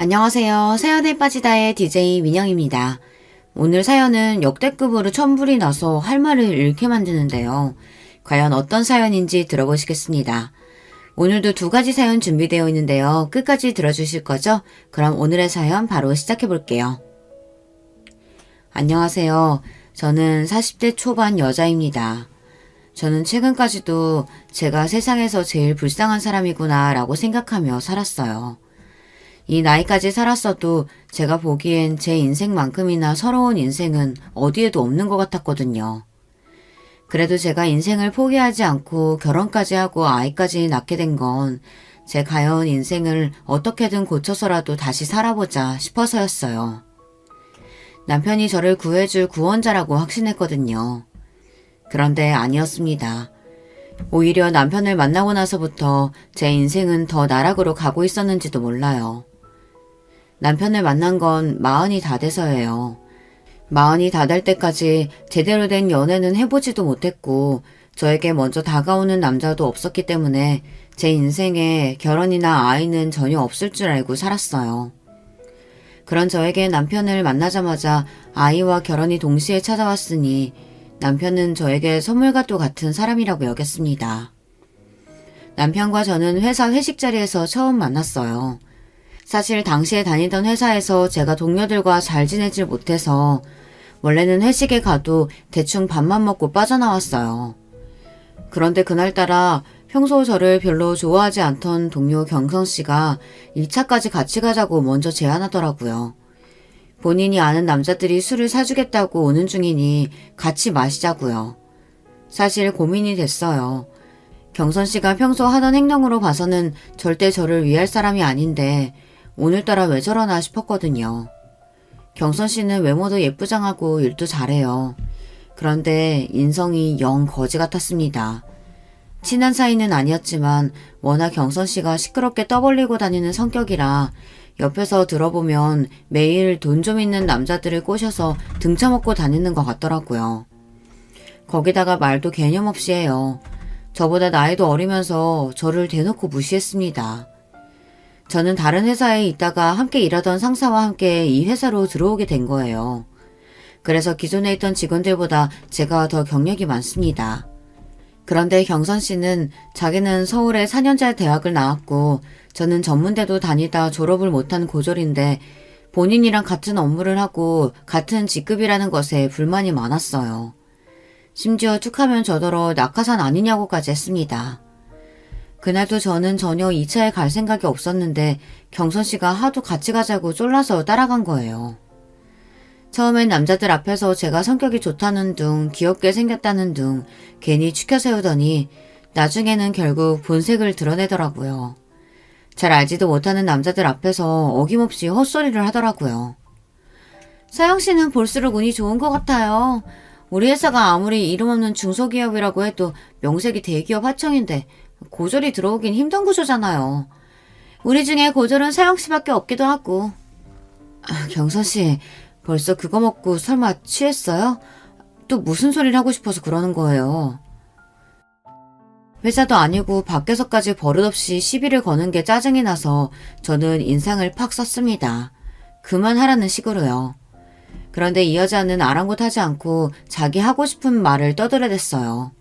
안녕하세요. 사연에 빠지다의 DJ 민영입니다. 오늘 사연은 역대급으로 천불이 나서 할 말을 잃게 만드는데요. 과연 어떤 사연인지 들어보시겠습니다. 오늘도 두 가지 사연 준비되어 있는데요. 끝까지 들어주실 거죠? 그럼 오늘의 사연 바로 시작해 볼게요. 안녕하세요. 저는 40대 초반 여자입니다. 저는 최근까지도 제가 세상에서 제일 불쌍한 사람이구나 라고 생각하며 살았어요. 이 나이까지 살았어도 제가 보기엔 제 인생만큼이나 서러운 인생은 어디에도 없는 것 같았거든요. 그래도 제가 인생을 포기하지 않고 결혼까지 하고 아이까지 낳게 된 건 제 가여운 인생을 어떻게든 고쳐서라도 다시 살아보자 싶어서였어요. 남편이 저를 구해줄 구원자라고 확신했거든요. 그런데 아니었습니다. 오히려 남편을 만나고 나서부터 제 인생은 더 나락으로 가고 있었는지도 몰라요. 남편을 만난 건 40이 다 돼서예요. 40이 다 될 때까지 제대로 된 연애는 해보지도 못했고 저에게 먼저 다가오는 남자도 없었기 때문에 제 인생에 결혼이나 아이는 전혀 없을 줄 알고 살았어요. 그런 저에게 남편을 만나자마자 아이와 결혼이 동시에 찾아왔으니 남편은 저에게 선물과도 같은 사람이라고 여겼습니다. 남편과 저는 회사 회식 자리에서 처음 만났어요. 사실 당시에 다니던 회사에서 제가 동료들과 잘 지내질 못해서 원래는 회식에 가도 대충 밥만 먹고 빠져나왔어요. 그런데 그날따라 평소 저를 별로 좋아하지 않던 동료 경성씨가 1차까지 같이 가자고 먼저 제안하더라고요. 본인이 아는 남자들이 술을 사주겠다고 오는 중이니 같이 마시자고요. 사실 고민이 됐어요. 경선씨가 평소 하던 행동으로 봐서는 절대 저를 위할 사람이 아닌데 오늘따라 왜 저러나 싶었거든요. 경선씨는 외모도 예쁘장하고 일도 잘해요. 그런데 인성이 영 거지 같았습니다. 친한 사이는 아니었지만 워낙 경선씨가 시끄럽게 떠벌리고 다니는 성격이라 옆에서 들어보면 매일 돈 좀 있는 남자들을 꼬셔서 등쳐먹고 다니는 것 같더라고요. 거기다가 말도 개념 없이 해요. 저보다 나이도 어리면서 저를 대놓고 무시했습니다. 저는 다른 회사에 있다가 함께 일하던 상사와 함께 이 회사로 들어오게 된 거예요. 그래서 기존에 있던 직원들보다 제가 더 경력이 많습니다. 그런데 경선 씨는 자기는 서울의 4년제 대학을 나왔고 저는 전문대도 다니다 졸업을 못한 고졸인데 본인이랑 같은 업무를 하고 같은 직급이라는 것에 불만이 많았어요. 심지어 툭하면 저더러 낙하산 아니냐고까지 했습니다. 그날도 저는 전혀 2차에 갈 생각이 없었는데 경선 씨가 하도 같이 가자고 쫄라서 따라간 거예요. 처음엔 남자들 앞에서 제가 성격이 좋다는 둥, 귀엽게 생겼다는 둥 괜히 추켜 세우더니 나중에는 결국 본색을 드러내더라고요. 잘 알지도 못하는 남자들 앞에서 어김없이 헛소리를 하더라고요. 서영 씨는 볼수록 운이 좋은 것 같아요. 우리 회사가 아무리 이름 없는 중소기업이라고 해도 명색이 대기업 하청인데 고졸이 들어오긴 힘든 구조잖아요. 우리 중에 고졸은 서영 씨밖에 없기도 하고. 경선 씨, 벌써 그거 먹고 설마 취했어요? 또 무슨 소리를 하고 싶어서 그러는 거예요. 회사도 아니고 밖에서까지 버릇없이 시비를 거는 게 짜증이 나서 저는 인상을 팍 썼습니다. 그만하라는 식으로요. 그런데 이 여자는 아랑곳하지 않고 자기 하고 싶은 말을 떠들어댔어요.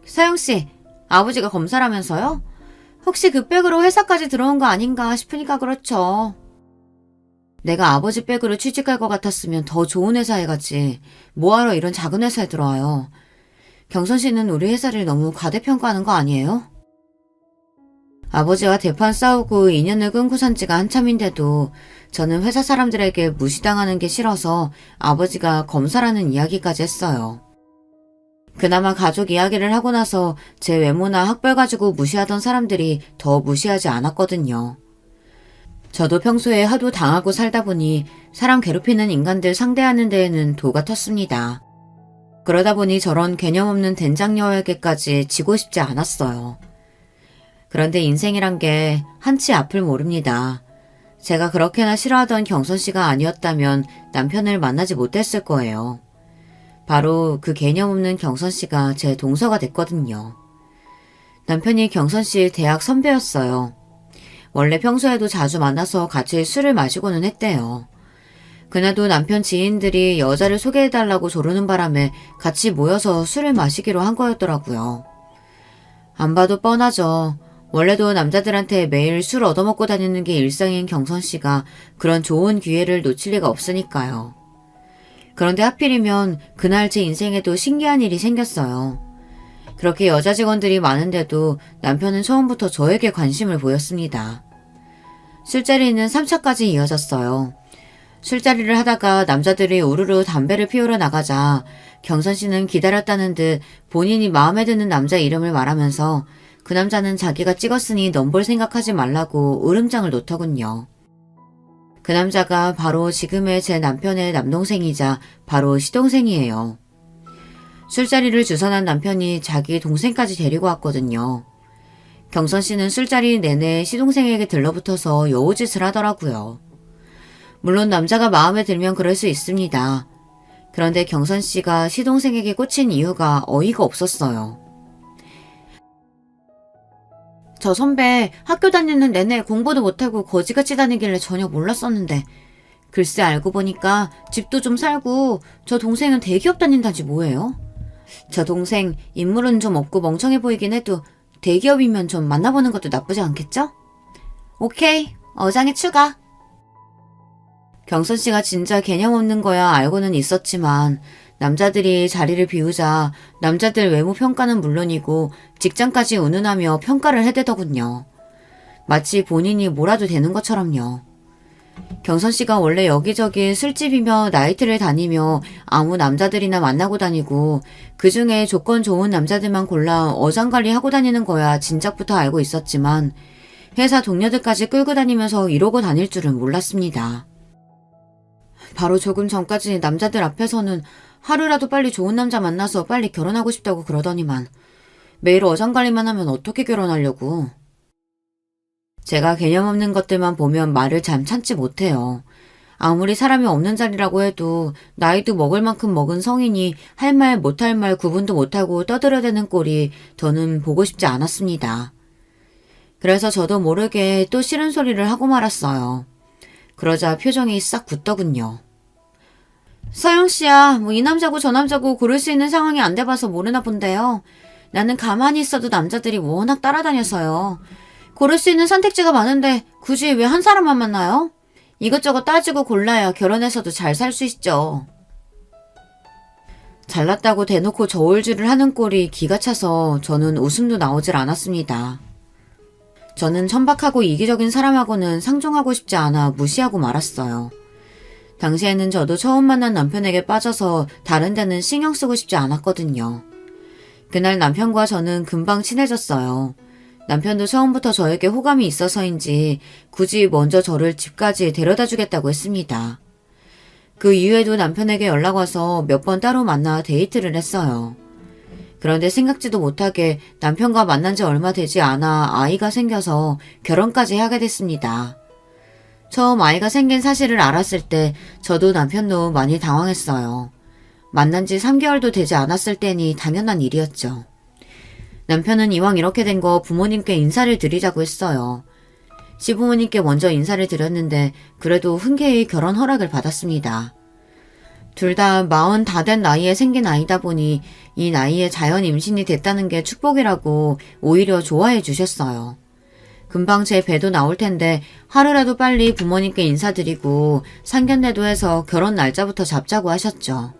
서영씨, 아버지가 검사라면서요? 혹시 그 백으로 회사까지 들어온 거 아닌가 싶으니까 그렇죠. 내가 아버지 백으로 취직할 것 같았으면 더 좋은 회사에 가지. 뭐하러 이런 작은 회사에 들어와요. 경선 씨는 우리 회사를 너무 과대평가하는 거 아니에요? 아버지와 대판 싸우고 인연을 끊고 산 지가 한참인데도 저는 회사 사람들에게 무시당하는 게 싫어서 아버지가 검사라는 이야기까지 했어요. 그나마 가족 이야기를 하고 나서 제 외모나 학벌 가지고 무시하던 사람들이 더 무시하지 않았거든요. 저도 평소에 하도 당하고 살다 보니 사람 괴롭히는 인간들 상대하는 데에는 도가 텄습니다. 그러다 보니 저런 개념 없는 된장녀에게까지 지고 싶지 않았어요. 그런데 인생이란 게 한치 앞을 모릅니다. 제가 그렇게나 싫어하던 경선 씨가 아니었다면 남편을 만나지 못했을 거예요. 바로 그 개념 없는 경선 씨가 제 동서가 됐거든요. 남편이 경선 씨 대학 선배였어요. 원래 평소에도 자주 만나서 같이 술을 마시고는 했대요. 그날도 남편 지인들이 여자를 소개해달라고 조르는 바람에 같이 모여서 술을 마시기로 한 거였더라고요. 안 봐도 뻔하죠. 원래도 남자들한테 매일 술 얻어먹고 다니는 게 일상인 경선 씨가 그런 좋은 기회를 놓칠 리가 없으니까요. 그런데 하필이면 그날 제 인생에도 신기한 일이 생겼어요. 그렇게 여자 직원들이 많은데도 남편은 처음부터 저에게 관심을 보였습니다. 술자리는 3차까지 이어졌어요. 술자리를 하다가 남자들이 우르르 담배를 피우러 나가자 경선 씨는 기다렸다는 듯 본인이 마음에 드는 남자 이름을 말하면서 그 남자는 자기가 찍었으니 넘볼 생각하지 말라고 으름장을 놓더군요. 그 남자가 바로 지금의 제 남편의 남동생이자 바로 시동생이에요. 술자리를 주선한 남편이 자기 동생까지 데리고 왔거든요. 경선 씨는 술자리 내내 시동생에게 들러붙어서 여우짓을 하더라고요. 물론 남자가 마음에 들면 그럴 수 있습니다. 그런데 경선 씨가 시동생에게 꽂힌 이유가 어이가 없었어요. 저 선배 학교 다니는 내내 공부도 못하고 거지같이 다니길래 전혀 몰랐었는데 글쎄 알고 보니까 집도 좀 살고 저 동생은 대기업 다닌다지 뭐예요? 저 동생 인물은 좀 없고 멍청해 보이긴 해도 대기업이면 좀 만나보는 것도 나쁘지 않겠죠? 오케이, 어장에 추가. 경선 씨가 진짜 개념 없는 거야 알고는 있었지만 남자들이 자리를 비우자 남자들 외모 평가는 물론이고 직장까지 운운하며 평가를 해대더군요. 마치 본인이 뭐라도 되는 것처럼요. 경선 씨가 원래 여기저기 술집이며 나이트를 다니며 아무 남자들이나 만나고 다니고 그중에 조건 좋은 남자들만 골라 어장관리 하고 다니는 거야 진작부터 알고 있었지만 회사 동료들까지 끌고 다니면서 이러고 다닐 줄은 몰랐습니다. 바로 조금 전까지 남자들 앞에서는 하루라도 빨리 좋은 남자 만나서 빨리 결혼하고 싶다고 그러더니만 매일 어장관리만 하면 어떻게 결혼하려고. 제가 개념 없는 것들만 보면 말을 잘 참지 못해요. 아무리 사람이 없는 자리라고 해도 나이도 먹을 만큼 먹은 성인이 할 말 못할 말 구분도 못하고 떠들어대는 꼴이 저는 보고 싶지 않았습니다. 그래서 저도 모르게 또 싫은 소리를 하고 말았어요. 그러자 표정이 싹 굳더군요. 서영씨야, 뭐 이 남자고 저 남자고 고를 수 있는 상황이 안 돼봐서 모르나 본데요. 나는 가만히 있어도 남자들이 워낙 따라다녀서요. 고를 수 있는 선택지가 많은데 굳이 왜 한 사람만 만나요? 이것저것 따지고 골라야 결혼해서도 잘 살 수 있죠. 잘났다고 대놓고 저울질을 하는 꼴이 기가 차서 저는 웃음도 나오질 않았습니다. 저는 천박하고 이기적인 사람하고는 상종하고 싶지 않아 무시하고 말았어요. 당시에는 저도 처음 만난 남편에게 빠져서 다른 데는 신경 쓰고 싶지 않았거든요. 그날 남편과 저는 금방 친해졌어요. 남편도 처음부터 저에게 호감이 있어서인지 굳이 먼저 저를 집까지 데려다 주겠다고 했습니다. 그 이후에도 남편에게 연락 와서 몇 번 따로 만나 데이트를 했어요. 그런데 생각지도 못하게 남편과 만난 지 얼마 되지 않아 아이가 생겨서 결혼까지 하게 됐습니다. 처음 아이가 생긴 사실을 알았을 때 저도 남편도 많이 당황했어요. 만난 지 3개월도 되지 않았을 때니 당연한 일이었죠. 남편은 이왕 이렇게 된 거 부모님께 인사를 드리자고 했어요. 시부모님께 먼저 인사를 드렸는데 그래도 흔쾌히 결혼 허락을 받았습니다. 둘 다 40 다 된 나이에 생긴 아이다 보니 이 나이에 자연 임신이 됐다는 게 축복이라고 오히려 좋아해 주셨어요. 금방 제 배도 나올 텐데 하루라도 빨리 부모님께 인사드리고 상견례도 해서 결혼 날짜부터 잡자고 하셨죠.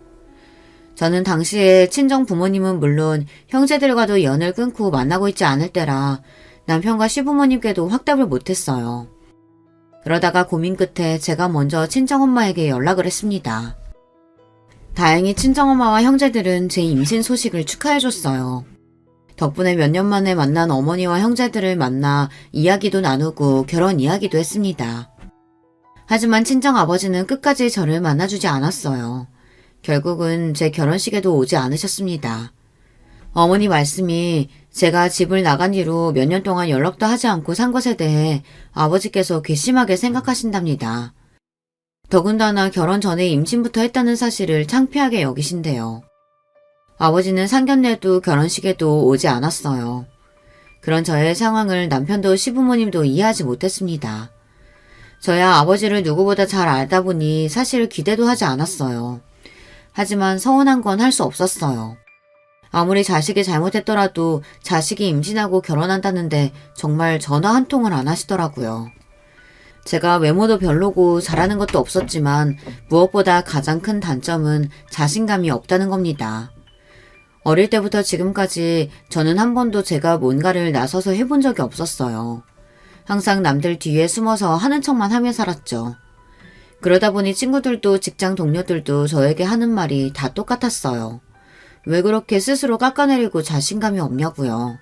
저는 당시에 친정 부모님은 물론 형제들과도 연을 끊고 만나고 있지 않을 때라 남편과 시부모님께도 확답을 못했어요. 그러다가 고민 끝에 제가 먼저 친정엄마에게 연락을 했습니다. 다행히 친정엄마와 형제들은 제 임신 소식을 축하해줬어요. 덕분에 몇 년 만에 만난 어머니와 형제들을 만나 이야기도 나누고 결혼 이야기도 했습니다. 하지만 친정아버지는 끝까지 저를 만나주지 않았어요. 결국은 제 결혼식에도 오지 않으셨습니다. 어머니 말씀이 제가 집을 나간 뒤로 몇 년 동안 연락도 하지 않고 산 것에 대해 아버지께서 괘씸하게 생각하신답니다. 더군다나 결혼 전에 임신부터 했다는 사실을 창피하게 여기신대요. 아버지는 상견례도 결혼식에도 오지 않았어요. 그런 저의 상황을 남편도 시부모님도 이해하지 못했습니다. 저야 아버지를 누구보다 잘 알다 보니 사실 기대도 하지 않았어요. 하지만 서운한 건 할 수 없었어요. 아무리 자식이 잘못했더라도 자식이 임신하고 결혼한다는데 정말 전화 한 통을 안 하시더라고요. 제가 외모도 별로고 잘하는 것도 없었지만 무엇보다 가장 큰 단점은 자신감이 없다는 겁니다. 어릴 때부터 지금까지 저는 한 번도 제가 뭔가를 나서서 해본 적이 없었어요. 항상 남들 뒤에 숨어서 하는 척만 하며 살았죠. 그러다 보니 친구들도 직장 동료들도 저에게 하는 말이 다 똑같았어요. 왜 그렇게 스스로 깎아내리고 자신감이 없냐고요.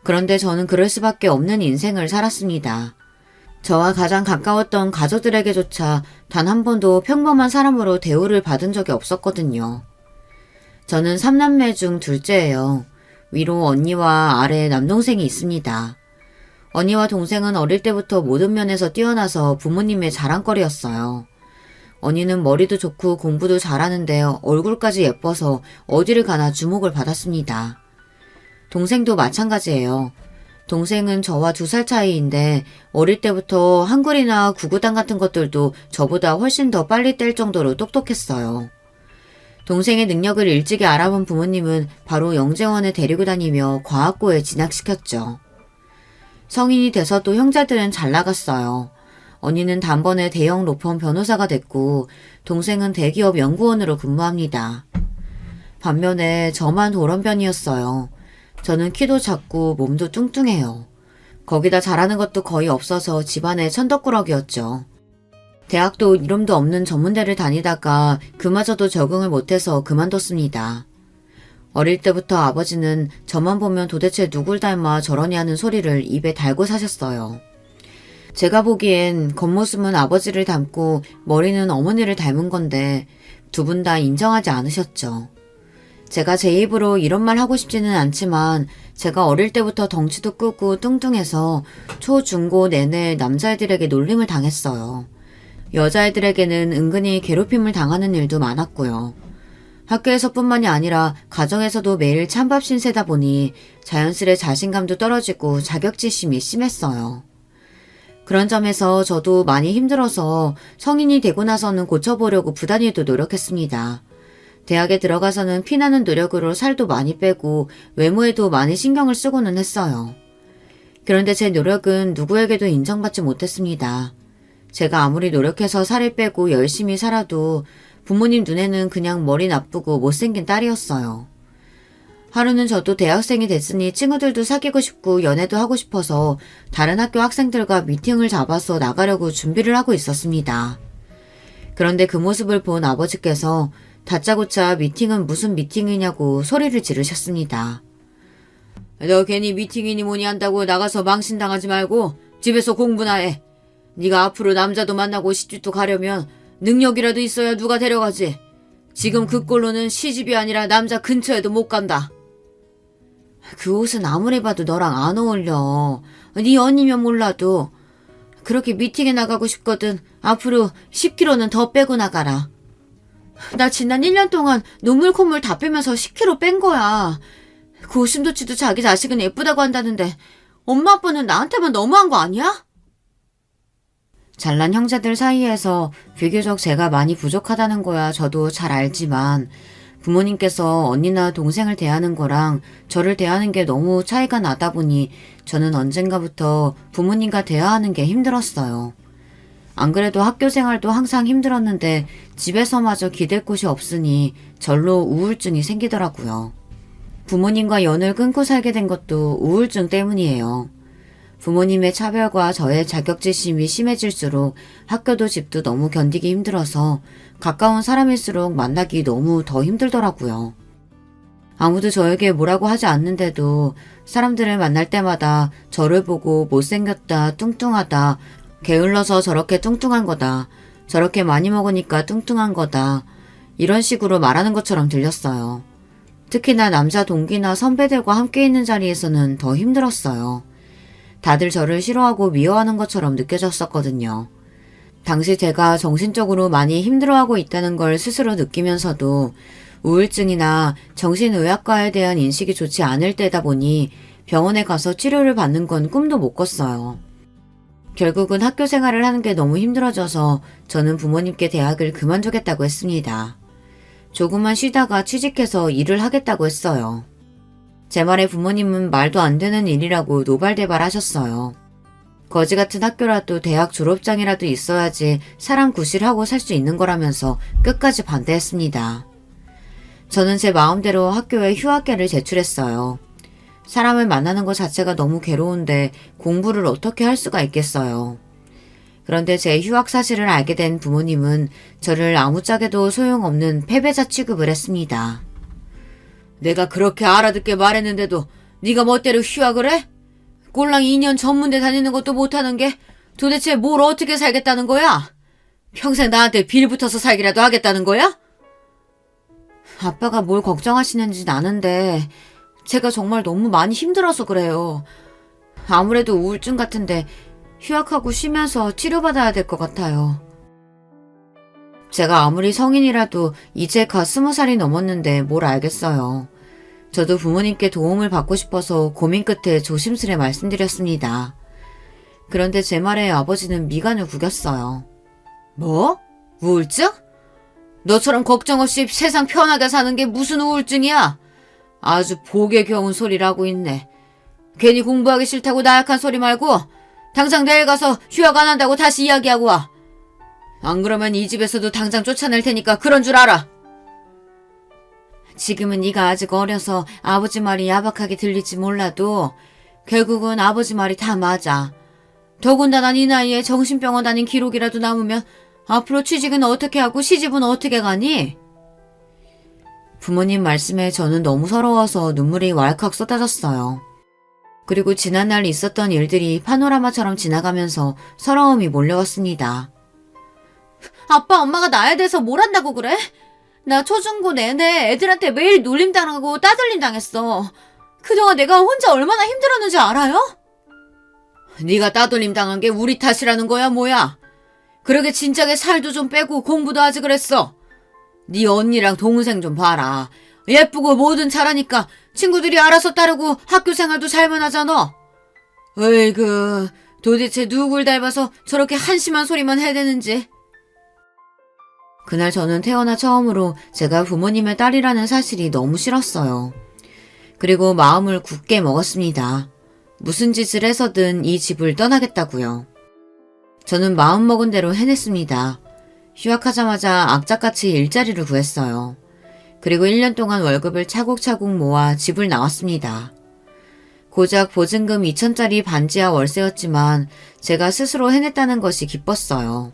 그런데 저는 그럴 수밖에 없는 인생을 살았습니다. 저와 가장 가까웠던 가족들에게조차 단 한 번도 평범한 사람으로 대우를 받은 적이 없었거든요. 저는 3남매 중 둘째예요. 위로 언니와 아래 남동생이 있습니다. 언니와 동생은 어릴 때부터 모든 면에서 뛰어나서 부모님의 자랑거리였어요. 언니는 머리도 좋고 공부도 잘하는데 얼굴까지 예뻐서 어디를 가나 주목을 받았습니다. 동생도 마찬가지예요. 동생은 저와 2살 차이인데 어릴 때부터 한글이나 구구단 같은 것들도 저보다 훨씬 더 빨리 뗄 정도로 똑똑했어요. 동생의 능력을 일찍이 알아본 부모님은 바로 영재원에 데리고 다니며 과학고에 진학시켰죠. 성인이 돼서도 형제들은 잘 나갔어요. 언니는 단번에 대형 로펌 변호사가 됐고 동생은 대기업 연구원으로 근무합니다. 반면에 저만 돌연변이었어요. 저는 키도 작고 몸도 뚱뚱해요. 거기다 잘하는 것도 거의 없어서 집안의 천덕꾸러기였죠. 대학도 이름도 없는 전문대를 다니다가 그마저도 적응을 못해서 그만뒀습니다. 어릴 때부터 아버지는 저만 보면 도대체 누굴 닮아 저러니 하는 소리를 입에 달고 사셨어요. 제가 보기엔 겉모습은 아버지를 닮고 머리는 어머니를 닮은 건데 두 분 다 인정하지 않으셨죠. 제가 제 입으로 이런 말 하고 싶지는 않지만 제가 어릴 때부터 덩치도 크고 뚱뚱해서 초, 중, 고 내내 남자애들에게 놀림을 당했어요. 여자애들에게는 은근히 괴롭힘을 당하는 일도 많았고요. 학교에서뿐만이 아니라 가정에서도 매일 찬밥 신세다 보니 자연스레 자신감도 떨어지고 자격지심이 심했어요. 그런 점에서 저도 많이 힘들어서 성인이 되고 나서는 고쳐보려고 부단히도 노력했습니다. 대학에 들어가서는 피나는 노력으로 살도 많이 빼고 외모에도 많이 신경을 쓰고는 했어요. 그런데 제 노력은 누구에게도 인정받지 못했습니다. 제가 아무리 노력해서 살을 빼고 열심히 살아도 부모님 눈에는 그냥 머리 나쁘고 못생긴 딸이었어요. 하루는 저도 대학생이 됐으니 친구들도 사귀고 싶고 연애도 하고 싶어서 다른 학교 학생들과 미팅을 잡아서 나가려고 준비를 하고 있었습니다. 그런데 그 모습을 본 아버지께서 다짜고짜 미팅은 무슨 미팅이냐고 소리를 지르셨습니다. 너 괜히 미팅이니 뭐니 한다고 나가서 망신당하지 말고 집에서 공부나 해. 네가 앞으로 남자도 만나고 시집도 가려면 능력이라도 있어야 누가 데려가지. 지금 그 꼴로는 시집이 아니라 남자 근처에도 못 간다. 그 옷은 아무리 봐도 너랑 안 어울려. 네 언니면 몰라도. 그렇게 미팅에 나가고 싶거든. 앞으로 10kg는 더 빼고 나가라. 나 지난 1년 동안 눈물 콧물 다 빼면서 10kg 뺀 거야. 그 오심도치도 자기 자식은 예쁘다고 한다는데 엄마 아빠는 나한테만 너무한 거 아니야? 잘난 형제들 사이에서 비교적 제가 많이 부족하다는 거야 저도 잘 알지만 부모님께서 언니나 동생을 대하는 거랑 저를 대하는 게 너무 차이가 나다 보니 저는 언젠가부터 부모님과 대화하는 게 힘들었어요. 안 그래도 학교 생활도 항상 힘들었는데 집에서마저 기댈 곳이 없으니 절로 우울증이 생기더라고요. 부모님과 연을 끊고 살게 된 것도 우울증 때문이에요. 부모님의 차별과 저의 자격지심이 심해질수록 학교도 집도 너무 견디기 힘들어서 가까운 사람일수록 만나기 너무 더 힘들더라고요. 아무도 저에게 뭐라고 하지 않는데도 사람들을 만날 때마다 저를 보고 못생겼다, 뚱뚱하다, 게을러서 저렇게 뚱뚱한 거다, 저렇게 많이 먹으니까 뚱뚱한 거다, 이런 식으로 말하는 것처럼 들렸어요. 특히나 남자 동기나 선배들과 함께 있는 자리에서는 더 힘들었어요. 다들 저를 싫어하고 미워하는 것처럼 느껴졌었거든요. 당시 제가 정신적으로 많이 힘들어하고 있다는 걸 스스로 느끼면서도 우울증이나 정신의학과에 대한 인식이 좋지 않을 때다 보니 병원에 가서 치료를 받는 건 꿈도 못 꿨어요. 결국은 학교 생활을 하는 게 너무 힘들어져서 저는 부모님께 대학을 그만두겠다고 했습니다. 조금만 쉬다가 취직해서 일을 하겠다고 했어요. 제 말에 부모님은 말도 안 되는 일이라고 노발대발 하셨어요. 거지 같은 학교라도 대학 졸업장이라도 있어야지 사람 구실하고 살 수 있는 거라면서 끝까지 반대했습니다. 저는 제 마음대로 학교에 휴학계를 제출했어요. 사람을 만나는 것 자체가 너무 괴로운데 공부를 어떻게 할 수가 있겠어요. 그런데 제 휴학 사실을 알게 된 부모님은 저를 아무짝에도 소용없는 패배자 취급을 했습니다. 내가 그렇게 알아듣게 말했는데도 네가 멋대로 휴학을 해? 꼴랑 2년 전문대 다니는 것도 못하는 게 도대체 뭘 어떻게 살겠다는 거야? 평생 나한테 빌붙어서 살기라도 하겠다는 거야? 아빠가 뭘 걱정하시는지는 아는데 제가 정말 너무 많이 힘들어서 그래요. 아무래도 우울증 같은데 휴학하고 쉬면서 치료받아야 될 것 같아요. 제가 아무리 성인이라도 이제 갓 20살이 넘었는데 뭘 알겠어요. 저도 부모님께 도움을 받고 싶어서 고민 끝에 조심스레 말씀드렸습니다. 그런데 제 말에 아버지는 미간을 구겼어요. 뭐? 우울증? 너처럼 걱정 없이 세상 편하게 사는 게 무슨 우울증이야? 아주 복에 겨운 소리를 하고 있네. 괜히 공부하기 싫다고 나약한 소리 말고 당장 내일 가서 휴학 안 한다고 다시 이야기하고 와. 안 그러면 이 집에서도 당장 쫓아낼 테니까 그런 줄 알아. 지금은 네가 아직 어려서 아버지 말이 야박하게 들릴지 몰라도 결국은 아버지 말이 다 맞아. 더군다나 이 나이에 정신병원 다닌 기록이라도 남으면 앞으로 취직은 어떻게 하고 시집은 어떻게 가니? 부모님 말씀에 저는 너무 서러워서 눈물이 왈칵 쏟아졌어요. 그리고 지난날 있었던 일들이 파노라마처럼 지나가면서 서러움이 몰려왔습니다. 아빠 엄마가 나에 대해서 뭘 한다고 그래? 나 초중고 내내 애들한테 매일 놀림당하고 따돌림 당했어. 그동안 내가 혼자 얼마나 힘들었는지 알아요? 네가 따돌림 당한 게 우리 탓이라는 거야 뭐야? 그러게 진작에 살도 좀 빼고 공부도 하지 그랬어. 네 언니랑 동생 좀 봐라. 예쁘고 뭐든 잘하니까 친구들이 알아서 따르고 학교 생활도 잘만 하잖아. 으이그 도대체 누굴 닮아서 저렇게 한심한 소리만 해대는지. 그날 저는 태어나 처음으로 제가 부모님의 딸이라는 사실이 너무 싫었어요. 그리고 마음을 굳게 먹었습니다. 무슨 짓을 해서든 이 집을 떠나겠다고요. 저는 마음먹은 대로 해냈습니다. 휴학하자마자 악착같이 일자리를 구했어요. 그리고 1년 동안 월급을 차곡차곡 모아 집을 나왔습니다. 고작 보증금 2,000짜리 반지하 월세였지만 제가 스스로 해냈다는 것이 기뻤어요.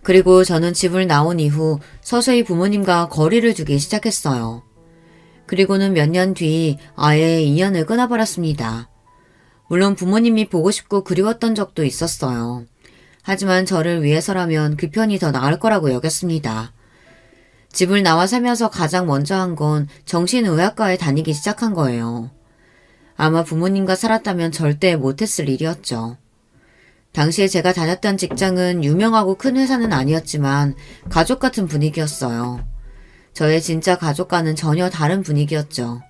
그리고 저는 집을 나온 이후 서서히 부모님과 거리를 두기 시작했어요. 그리고는 몇 년 뒤 아예 인연을 끊어버렸습니다. 물론 부모님이 보고 싶고 그리웠던 적도 있었어요. 하지만 저를 위해서라면 그 편이 더 나을 거라고 여겼습니다. 집을 나와 살면서 가장 먼저 한 건 정신의학과에 다니기 시작한 거예요. 아마 부모님과 살았다면 절대 못했을 일이었죠. 당시에 제가 다녔던 직장은 유명하고 큰 회사는 아니었지만 가족 같은 분위기였어요. 저의 진짜 가족과는 전혀 다른 분위기였죠.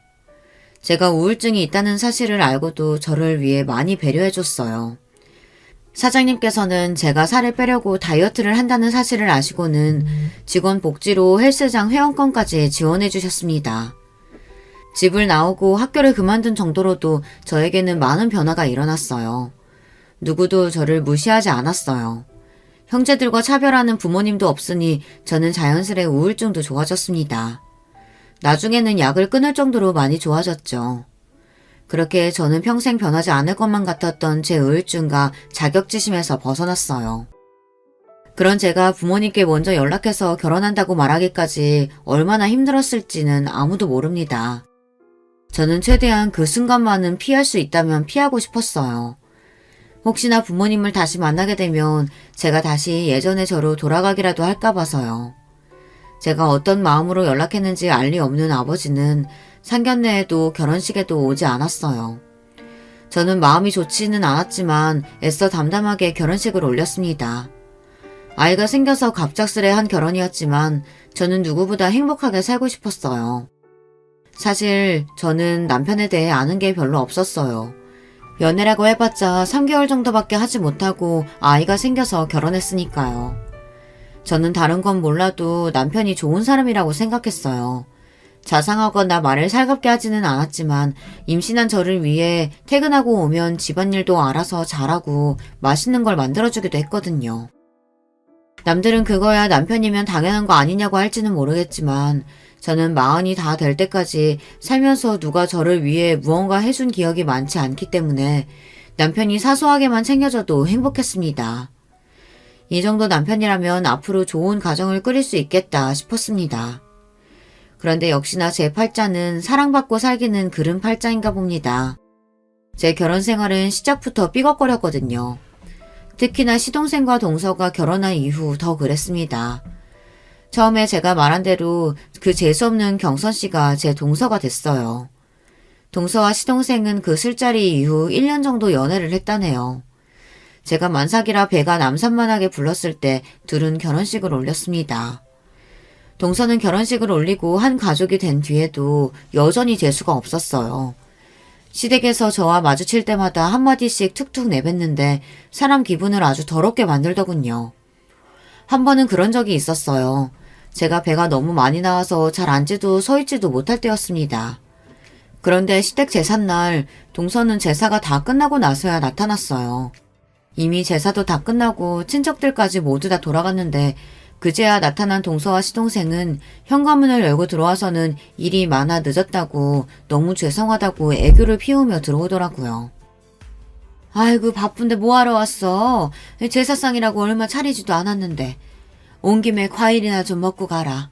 제가 우울증이 있다는 사실을 알고도 저를 위해 많이 배려해줬어요. 사장님께서는 제가 살을 빼려고 다이어트를 한다는 사실을 아시고는 직원 복지로 헬스장 회원권까지 지원해 주셨습니다. 집을 나오고 학교를 그만둔 정도로도 저에게는 많은 변화가 일어났어요. 누구도 저를 무시하지 않았어요. 형제들과 차별하는 부모님도 없으니 저는 자연스레 우울증도 좋아졌습니다. 나중에는 약을 끊을 정도로 많이 좋아졌죠. 그렇게 저는 평생 변하지 않을 것만 같았던 제 우울증과 자격지심에서 벗어났어요. 그런 제가 부모님께 먼저 연락해서 결혼한다고 말하기까지 얼마나 힘들었을지는 아무도 모릅니다. 저는 최대한 그 순간만은 피할 수 있다면 피하고 싶었어요. 혹시나 부모님을 다시 만나게 되면 제가 다시 예전의 저로 돌아가기라도 할까 봐서요. 제가 어떤 마음으로 연락했는지 알 리 없는 아버지는 상견례에도 결혼식에도 오지 않았어요. 저는 마음이 좋지는 않았지만 애써 담담하게 결혼식을 올렸습니다. 아이가 생겨서 갑작스레 한 결혼이었지만 저는 누구보다 행복하게 살고 싶었어요. 사실 저는 남편에 대해 아는 게 별로 없었어요. 연애라고 해봤자 3개월 정도밖에 하지 못하고 아이가 생겨서 결혼했으니까요. 저는 다른 건 몰라도 남편이 좋은 사람이라고 생각했어요. 자상하거나 말을 살갑게 하지는 않았지만 임신한 저를 위해 퇴근하고 오면 집안일도 알아서 잘하고 맛있는 걸 만들어주기도 했거든요. 남들은 그거야 남편이면 당연한 거 아니냐고 할지는 모르겠지만 저는 마흔이 다 될 때까지 살면서 누가 저를 위해 무언가 해준 기억이 많지 않기 때문에 남편이 사소하게만 챙겨줘도 행복했습니다. 이 정도 남편이라면 앞으로 좋은 가정을 꾸릴 수 있겠다 싶었습니다. 그런데 역시나 제 팔자는 사랑받고 살기는 그른 팔자인가 봅니다. 제 결혼 생활은 시작부터 삐걱거렸거든요. 특히나 시동생과 동서가 결혼한 이후 더 그랬습니다. 처음에 제가 말한 대로 그 재수없는 경선씨가 제 동서가 됐어요. 동서와 시동생은 그 술자리 이후 1년 정도 연애를 했다네요. 제가 만삭이라 배가 남산만하게 불렀을 때 둘은 결혼식을 올렸습니다. 동서는 결혼식을 올리고 한 가족이 된 뒤에도 여전히 재수가 없었어요. 시댁에서 저와 마주칠 때마다 한마디씩 툭툭 내뱉는데 사람 기분을 아주 더럽게 만들더군요. 한 번은 그런 적이 있었어요. 제가 배가 너무 많이 나와서 잘 앉지도 서 있지도 못할 때였습니다. 그런데 시댁 제삿날 동서는 제사가 다 끝나고 나서야 나타났어요. 이미 제사도 다 끝나고 친척들까지 모두 다 돌아갔는데 그제야 나타난 동서와 시동생은 현관문을 열고 들어와서는 일이 많아 늦었다고 너무 죄송하다고 애교를 피우며 들어오더라고요. 아이고 바쁜데 뭐하러 왔어? 제사상이라고 얼마 차리지도 않았는데 온 김에 과일이나 좀 먹고 가라.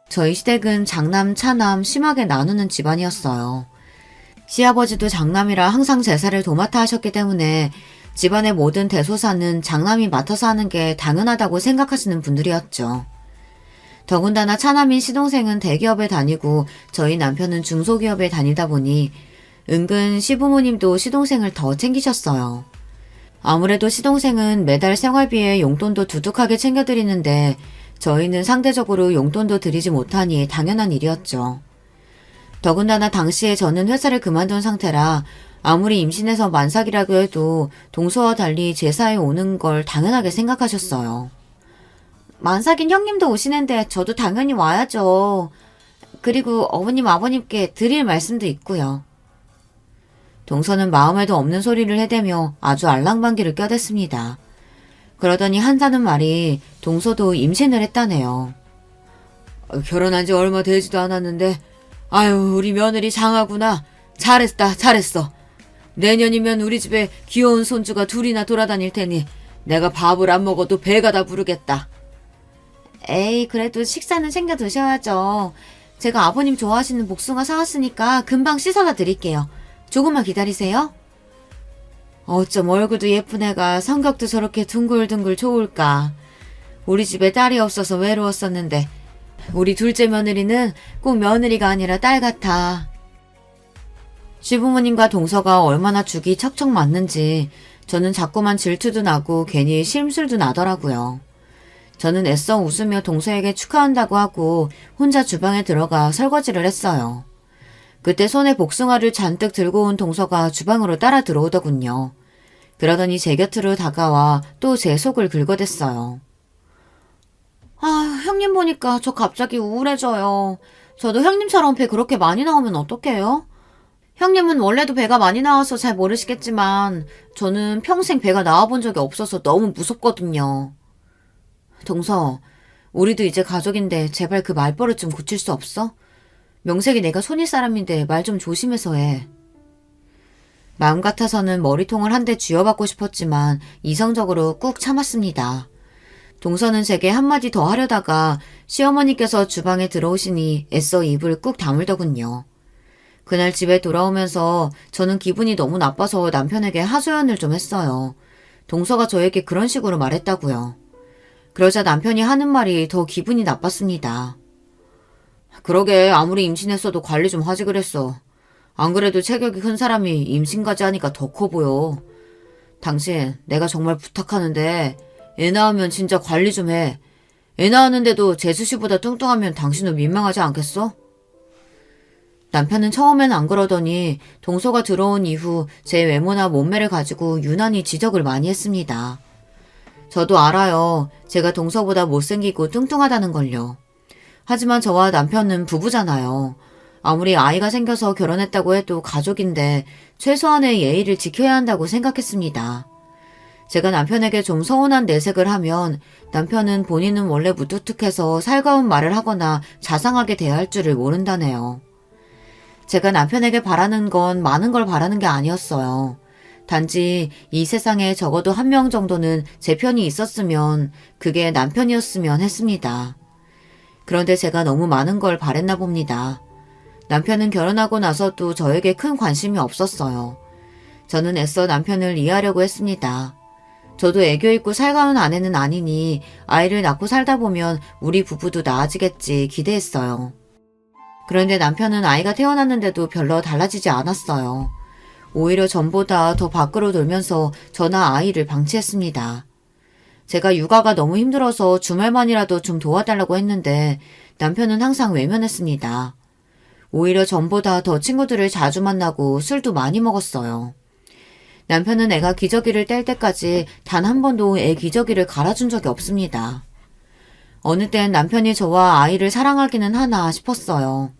저희 시댁은 장남, 차남 심하게 나누는 집안이었어요. 시아버지도 장남이라 항상 제사를 도맡아 하셨기 때문에 집안의 모든 대소사는 장남이 맡아서 하는 게 당연하다고 생각하시는 분들이었죠. 더군다나 차남인 시동생은 대기업에 다니고 저희 남편은 중소기업에 다니다 보니 은근 시부모님도 시동생을 더 챙기셨어요. 아무래도 시동생은 매달 생활비에 용돈도 두둑하게 챙겨드리는데 저희는 상대적으로 용돈도 드리지 못하니 당연한 일이었죠. 더군다나 당시에 저는 회사를 그만둔 상태라 아무리 임신해서 만삭이라고 해도 동서와 달리 제사에 오는 걸 당연하게 생각하셨어요. 만삭인 형님도 오시는데 저도 당연히 와야죠. 그리고 어머님 아버님께 드릴 말씀도 있고요. 동서는 마음에도 없는 소리를 해대며 아주 알랑방귀를 껴댔습니다. 그러더니 한다는 말이 동서도 임신을 했다네요. 결혼한 지 얼마 되지도 않았는데 아유 우리 며느리 장하구나. 잘했다 잘했어. 내년이면 우리 집에 귀여운 손주가 둘이나 돌아다닐 테니 내가 밥을 안 먹어도 배가 다 부르겠다. 에이 그래도 식사는 챙겨 드셔야죠. 제가 아버님 좋아하시는 복숭아 사왔으니까 금방 씻어다 드릴게요. 조금만 기다리세요. 어쩜 얼굴도 예쁜 애가 성격도 저렇게 둥글둥글 좋을까. 우리 집에 딸이 없어서 외로웠었는데 우리 둘째 며느리는 꼭 며느리가 아니라 딸 같아. 시부모님과 동서가 얼마나 죽이 척척 맞는지 저는 자꾸만 질투도 나고 괜히 심술도 나더라고요. 저는 애써 웃으며 동서에게 축하한다고 하고 혼자 주방에 들어가 설거지를 했어요. 그때 손에 복숭아를 잔뜩 들고 온 동서가 주방으로 따라 들어오더군요. 그러더니 제 곁으로 다가와 또 제 속을 긁어댔어요. 아, 형님 보니까 저 갑자기 우울해져요. 저도 형님처럼 배 그렇게 많이 나오면 어떡해요? 형님은 원래도 배가 많이 나와서 잘 모르시겠지만 저는 평생 배가 나와본 적이 없어서 너무 무섭거든요. 동서, 우리도 이제 가족인데 제발 그 말버릇 좀 고칠 수 없어? 명색이 내가 손윗 사람인데 말 좀 조심해서 해. 마음 같아서는 머리통을 한 대 쥐어받고 싶었지만 이성적으로 꾹 참았습니다. 동서는 제게 한마디 더 하려다가 시어머니께서 주방에 들어오시니 애써 입을 꾹 다물더군요. 그날 집에 돌아오면서 저는 기분이 너무 나빠서 남편에게 하소연을 좀 했어요. 동서가 저에게 그런 식으로 말했다고요. 그러자 남편이 하는 말이 더 기분이 나빴습니다. 그러게 아무리 임신했어도 관리 좀 하지 그랬어. 안 그래도 체격이 큰 사람이 임신까지 하니까 더 커 보여. 당신 내가 정말 부탁하는데 애 낳으면 진짜 관리 좀 해. 애 낳았는데도 재수 씨보다 뚱뚱하면 당신도 민망하지 않겠어? 남편은 처음엔 안 그러더니 동서가 들어온 이후 제 외모나 몸매를 가지고 유난히 지적을 많이 했습니다. 저도 알아요. 제가 동서보다 못생기고 뚱뚱하다는 걸요. 하지만 저와 남편은 부부잖아요. 아무리 아이가 생겨서 결혼했다고 해도 가족인데 최소한의 예의를 지켜야 한다고 생각했습니다. 제가 남편에게 좀 서운한 내색을 하면 남편은 본인은 원래 무뚝뚝해서 살가운 말을 하거나 자상하게 대할 줄을 모른다네요. 제가 남편에게 바라는 건 많은 걸 바라는 게 아니었어요. 단지 이 세상에 적어도 한 명 정도는 제 편이 있었으면 그게 남편이었으면 했습니다. 그런데 제가 너무 많은 걸 바랬나 봅니다. 남편은 결혼하고 나서도 저에게 큰 관심이 없었어요. 저는 애써 남편을 이해하려고 했습니다. 저도 애교 있고 살가운 아내는 아니니 아이를 낳고 살다 보면 우리 부부도 나아지겠지 기대했어요. 그런데 남편은 아이가 태어났는데도 별로 달라지지 않았어요. 오히려 전보다 더 밖으로 놀면서 저나 아이를 방치했습니다. 제가 육아가 너무 힘들어서 주말만이라도 좀 도와달라고 했는데 남편은 항상 외면했습니다. 오히려 전보다 더 친구들을 자주 만나고 술도 많이 먹었어요. 남편은 애가 기저귀를 뗄 때까지 단 한 번도 애 기저귀를 갈아준 적이 없습니다. 어느 땐 남편이 저와 아이를 사랑하기는 하나 싶었어요.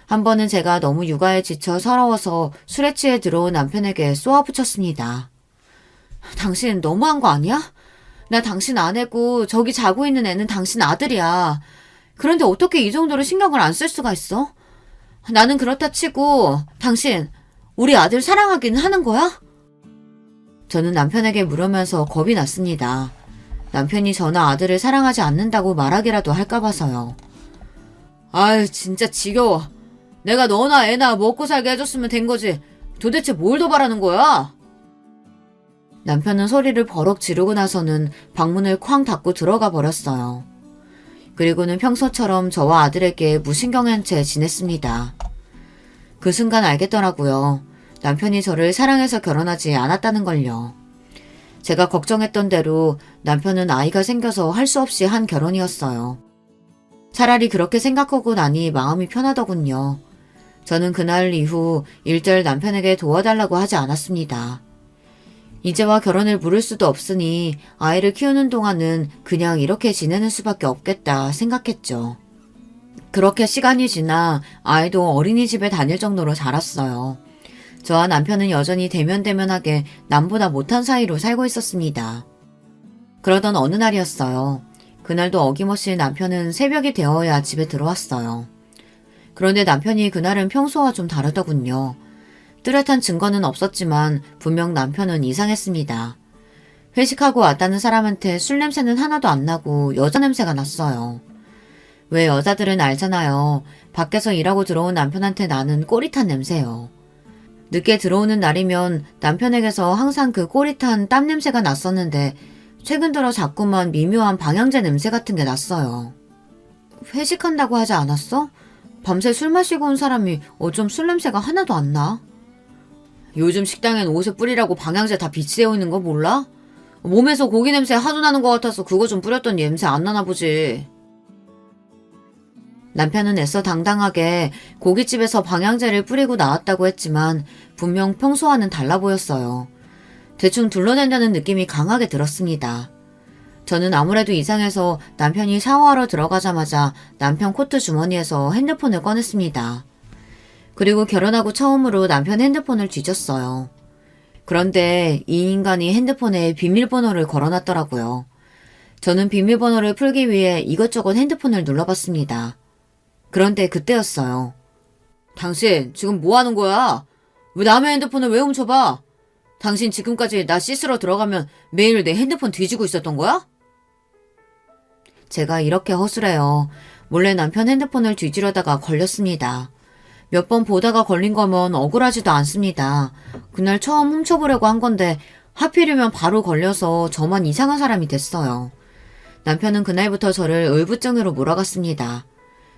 한 번은 제가 너무 육아에 지쳐 서러워서 술에 취해 들어온 남편에게 쏘아붙였습니다. 당신 너무한 거 아니야? 나 당신 아내고 저기 자고 있는 애는 당신 아들이야. 그런데 어떻게 이 정도로 신경을 안 쓸 수가 있어? 나는 그렇다 치고 당신 우리 아들 사랑하기는 하는 거야? 저는 남편에게 물으면서 겁이 났습니다. 남편이 저나 아들을 사랑하지 않는다고 말하기라도 할까 봐서요. 아유 진짜 지겨워. 내가 너나 애나 먹고 살게 해줬으면 된 거지. 도대체 뭘 더 바라는 거야? 남편은 소리를 버럭 지르고 나서는 방문을 쾅 닫고 들어가 버렸어요. 그리고는 평소처럼 저와 아들에게 무신경한 채 지냈습니다. 그 순간 알겠더라고요. 남편이 저를 사랑해서 결혼하지 않았다는 걸요. 제가 걱정했던 대로 남편은 아이가 생겨서 할 수 없이 한 결혼이었어요. 차라리 그렇게 생각하고 나니 마음이 편하더군요. 저는 그날 이후 일절 남편에게 도와달라고 하지 않았습니다. 이제와 결혼을 부를 수도 없으니 아이를 키우는 동안은 그냥 이렇게 지내는 수밖에 없겠다 생각했죠. 그렇게 시간이 지나 아이도 어린이집에 다닐 정도로 자랐어요. 저와 남편은 여전히 대면대면하게 남보다 못한 사이로 살고 있었습니다. 그러던 어느 날이었어요. 그날도 어김없이 남편은 새벽이 되어야 집에 들어왔어요. 그런데 남편이 그날은 평소와 좀 다르더군요. 뚜렷한 증거는 없었지만 분명 남편은 이상했습니다. 회식하고 왔다는 사람한테 술 냄새는 하나도 안 나고 여자 냄새가 났어요. 왜 여자들은 알잖아요. 밖에서 일하고 들어온 남편한테 나는 꼬릿한 냄새요. 늦게 들어오는 날이면 남편에게서 항상 그 꼬릿한 땀 냄새가 났었는데 최근 들어 자꾸만 미묘한 방향제 냄새 같은 게 났어요. 회식한다고 하지 않았어? 밤새 술 마시고 온 사람이 어쩜 술 냄새가 하나도 안 나? 요즘 식당엔 옷에 뿌리라고 방향제 다 비치되어 있는 거 몰라? 몸에서 고기 냄새 하도 나는 것 같아서 그거 좀 뿌렸더니 냄새 안 나나 보지. 남편은 애써 당당하게 고깃집에서 방향제를 뿌리고 나왔다고 했지만 분명 평소와는 달라 보였어요. 대충 둘러댄다는 느낌이 강하게 들었습니다. 저는 아무래도 이상해서 남편이 샤워하러 들어가자마자 남편 코트 주머니에서 핸드폰을 꺼냈습니다. 그리고 결혼하고 처음으로 남편 핸드폰을 뒤졌어요. 그런데 이 인간이 핸드폰에 비밀번호를 걸어놨더라고요. 저는 비밀번호를 풀기 위해 이것저것 핸드폰을 눌러봤습니다. 그런데 그때였어요. 당신 지금 뭐 하는 거야? 왜 남의 핸드폰을 왜 훔쳐봐? 당신 지금까지 나 씻으러 들어가면 매일 내 핸드폰 뒤지고 있었던 거야? 제가 이렇게 허술해요. 몰래 남편 핸드폰을 뒤지려다가 걸렸습니다. 몇 번 보다가 걸린 거면 억울하지도 않습니다. 그날 처음 훔쳐보려고 한 건데 하필이면 바로 걸려서 저만 이상한 사람이 됐어요. 남편은 그날부터 저를 울부증으로 몰아갔습니다.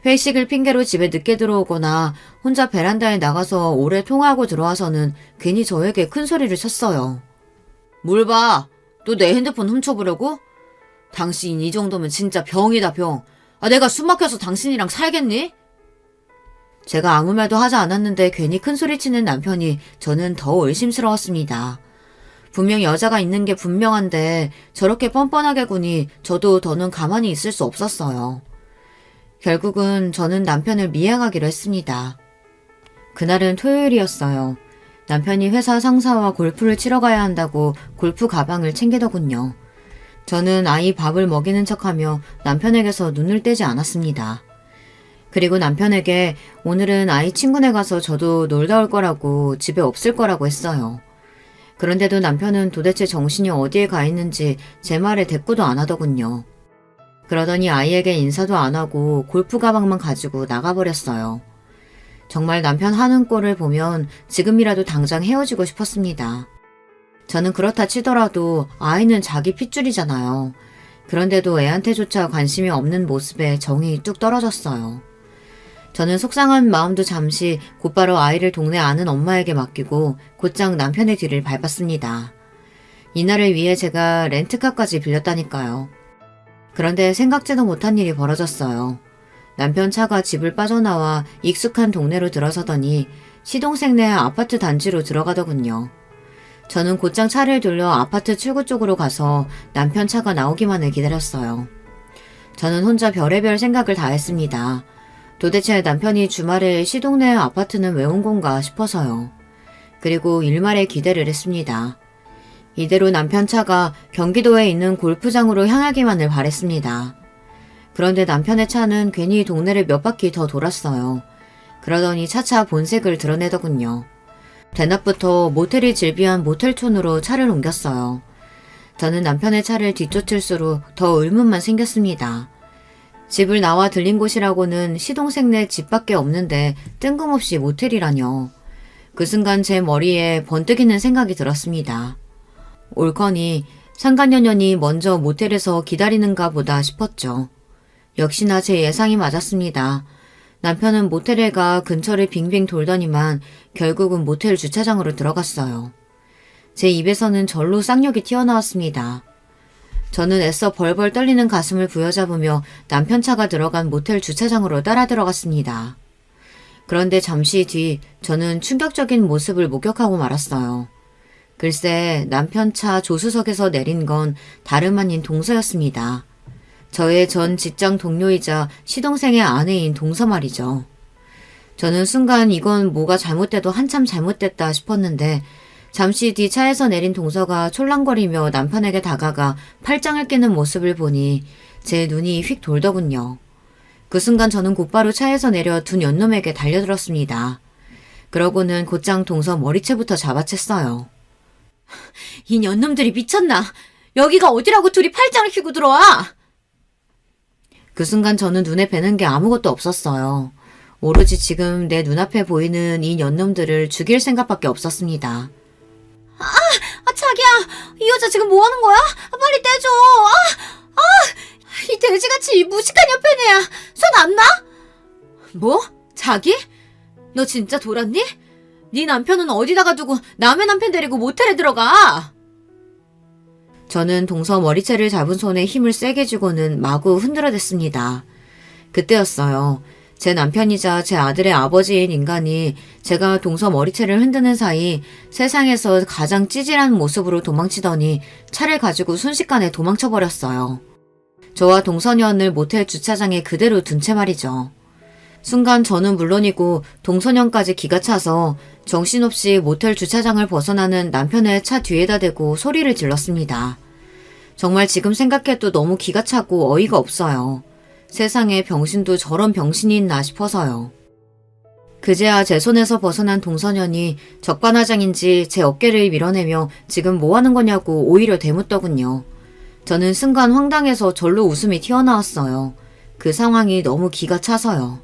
회식을 핑계로 집에 늦게 들어오거나 혼자 베란다에 나가서 오래 통화하고 들어와서는 괜히 저에게 큰 소리를 쳤어요. 뭘 봐? 또 내 핸드폰 훔쳐보려고? 당신 이 정도면 진짜 병이다 병. 내가 숨 막혀서 당신이랑 살겠니? 제가 아무 말도 하지 않았는데 괜히 큰 소리치는 남편이 저는 더 의심스러웠습니다. 분명 여자가 있는 게 분명한데 저렇게 뻔뻔하게 구니 저도 더는 가만히 있을 수 없었어요. 결국은 저는 남편을 미행하기로 했습니다. 그날은 토요일이었어요. 남편이 회사 상사와 골프를 치러 가야 한다고 골프 가방을 챙기더군요. 저는 아이 밥을 먹이는 척하며 남편에게서 눈을 떼지 않았습니다. 그리고 남편에게 오늘은 아이 친구네 가서 저도 놀다 올 거라고 집에 없을 거라고 했어요. 그런데도 남편은 도대체 정신이 어디에 가 있는지 제 말에 대꾸도 안 하더군요. 그러더니 아이에게 인사도 안 하고 골프 가방만 가지고 나가버렸어요. 정말 남편 하는 꼴을 보면 지금이라도 당장 헤어지고 싶었습니다. 저는 그렇다 치더라도 아이는 자기 핏줄이잖아요. 그런데도 애한테조차 관심이 없는 모습에 정이 뚝 떨어졌어요. 저는 속상한 마음도 잠시 곧바로 아이를 동네 아는 엄마에게 맡기고 곧장 남편의 뒤를 밟았습니다. 이날을 위해 제가 렌트카까지 빌렸다니까요. 그런데 생각지도 못한 일이 벌어졌어요. 남편 차가 집을 빠져나와 익숙한 동네로 들어서더니 시동생네 아파트 단지로 들어가더군요. 저는 곧장 차를 돌려 아파트 출구 쪽으로 가서 남편 차가 나오기만을 기다렸어요. 저는 혼자 별의별 생각을 다 했습니다. 도대체 남편이 주말에 시동네 아파트는 왜 온 건가 싶어서요. 그리고 일말에 기대를 했습니다. 이대로 남편 차가 경기도에 있는 골프장으로 향하기만을 바랬습니다. 그런데 남편의 차는 괜히 동네를 몇 바퀴 더 돌았어요. 그러더니 차차 본색을 드러내더군요. 대낮부터 모텔이 즐비한 모텔촌으로 차를 옮겼어요. 저는 남편의 차를 뒤쫓을수록 더 의문만 생겼습니다. 집을 나와 들린 곳이라고는 시동생네 집밖에 없는데 뜬금없이 모텔이라뇨. 그 순간 제 머리에 번뜩이는 생각이 들었습니다. 옳거니 상간녀년이 먼저 모텔에서 기다리는가 보다 싶었죠. 역시나 제 예상이 맞았습니다. 남편은 모텔에 가 근처를 빙빙 돌더니만 결국은 모텔 주차장으로 들어갔어요. 제 입에서는 절로 쌍욕이 튀어나왔습니다. 저는 애써 벌벌 떨리는 가슴을 부여잡으며 남편 차가 들어간 모텔 주차장으로 따라 들어갔습니다. 그런데 잠시 뒤 저는 충격적인 모습을 목격하고 말았어요. 글쎄 남편 차 조수석에서 내린 건 다름 아닌 동서였습니다. 저의 전 직장 동료이자 시동생의 아내인 동서 말이죠. 저는 순간 이건 뭐가 잘못돼도 한참 잘못됐다 싶었는데 잠시 뒤 차에서 내린 동서가 촐랑거리며 남편에게 다가가 팔짱을 끼는 모습을 보니 제 눈이 휙 돌더군요. 그 순간 저는 곧바로 차에서 내려 두 연놈에게 달려들었습니다. 그러고는 곧장 동서 머리채부터 잡아챘어요. 이 년놈들이 미쳤나? 여기가 어디라고 둘이 팔짱을 끼고 들어와? 그 순간 저는 눈에 뵈는 게 아무것도 없었어요. 오로지 지금 내 눈앞에 보이는 이 년놈들을 죽일 생각밖에 없었습니다. 자기야, 이 여자 지금 뭐 하는 거야? 빨리 떼줘. 이 돼지같이 무식한 옆에네야. 손 안 나? 뭐? 자기? 너 진짜 돌았니? 네 남편은 어디다가 두고 남의 남편 데리고 모텔에 들어가? 저는 동서 머리채를 잡은 손에 힘을 세게 주고는 마구 흔들어댔습니다. 그때였어요. 제 남편이자 제 아들의 아버지인 인간이 제가 동서 머리채를 흔드는 사이 세상에서 가장 찌질한 모습으로 도망치더니 차를 가지고 순식간에 도망쳐버렸어요. 저와 동서년을 모텔 주차장에 그대로 둔 채 말이죠. 순간 저는 물론이고 동서년까지 기가 차서 정신없이 모텔 주차장을 벗어나는 남편의 차 뒤에다 대고 소리를 질렀습니다. 정말 지금 생각해도 너무 기가 차고 어이가 없어요. 세상에 병신도 저런 병신이 있나 싶어서요. 그제야 제 손에서 벗어난 동서년이 적반하장인지 제 어깨를 밀어내며 지금 뭐 하는 거냐고 오히려 대묻더군요. 저는 순간 황당해서 절로 웃음이 튀어나왔어요. 그 상황이 너무 기가 차서요.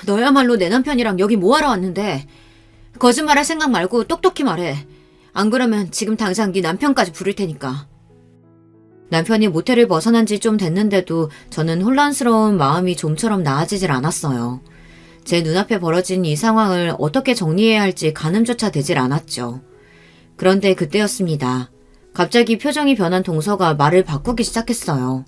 너야말로 내 남편이랑 여기 뭐하러 왔는데? 거짓말할 생각 말고 똑똑히 말해. 안 그러면 지금 당장 네 남편까지 부를 테니까. 남편이 모텔을 벗어난 지 좀 됐는데도 저는 혼란스러운 마음이 좀처럼 나아지질 않았어요. 제 눈앞에 벌어진 이 상황을 어떻게 정리해야 할지 가늠조차 되질 않았죠. 그런데 그때였습니다. 갑자기 표정이 변한 동서가 말을 바꾸기 시작했어요.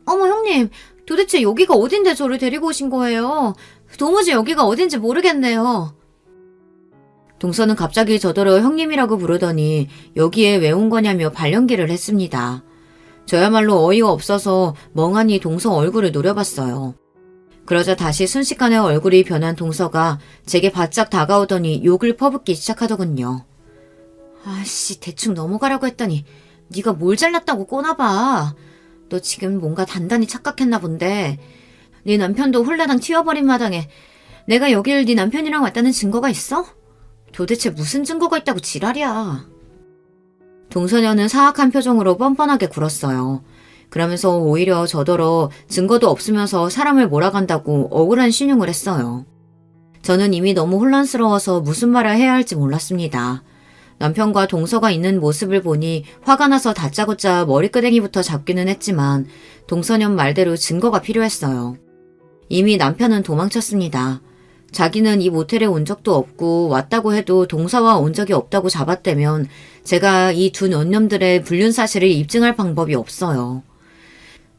어머 형님, 도대체 여기가 어딘데 저를 데리고 오신 거예요? 도무지 여기가 어딘지 모르겠네요. 동서는 갑자기 저더러 형님이라고 부르더니 여기에 왜 온 거냐며 발연기를 했습니다. 저야말로 어이가 없어서 멍하니 동서 얼굴을 노려봤어요. 그러자 다시 순식간에 얼굴이 변한 동서가 제게 바짝 다가오더니 욕을 퍼붓기 시작하더군요. 아씨, 대충 넘어가려고 했더니 네가 뭘 잘났다고 꼬나봐. 너 지금 뭔가 단단히 착각했나 본데 네 남편도 홀라당 튀어버린 마당에 내가 여길 네 남편이랑 왔다는 증거가 있어? 도대체 무슨 증거가 있다고 지랄이야. 동서녀는 사악한 표정으로 뻔뻔하게 굴었어요. 그러면서 오히려 저더러 증거도 없으면서 사람을 몰아간다고 억울한 신용을 했어요. 저는 이미 너무 혼란스러워서 무슨 말을 해야 할지 몰랐습니다. 남편과 동서가 있는 모습을 보니 화가 나서 다짜고짜 머리끄댕이부터 잡기는 했지만 동서년 말대로 증거가 필요했어요. 이미 남편은 도망쳤습니다. 자기는 이 모텔에 온 적도 없고 왔다고 해도 동서와 온 적이 없다고 잡았다면 제가 이 두 년놈들의 불륜 사실을 입증할 방법이 없어요.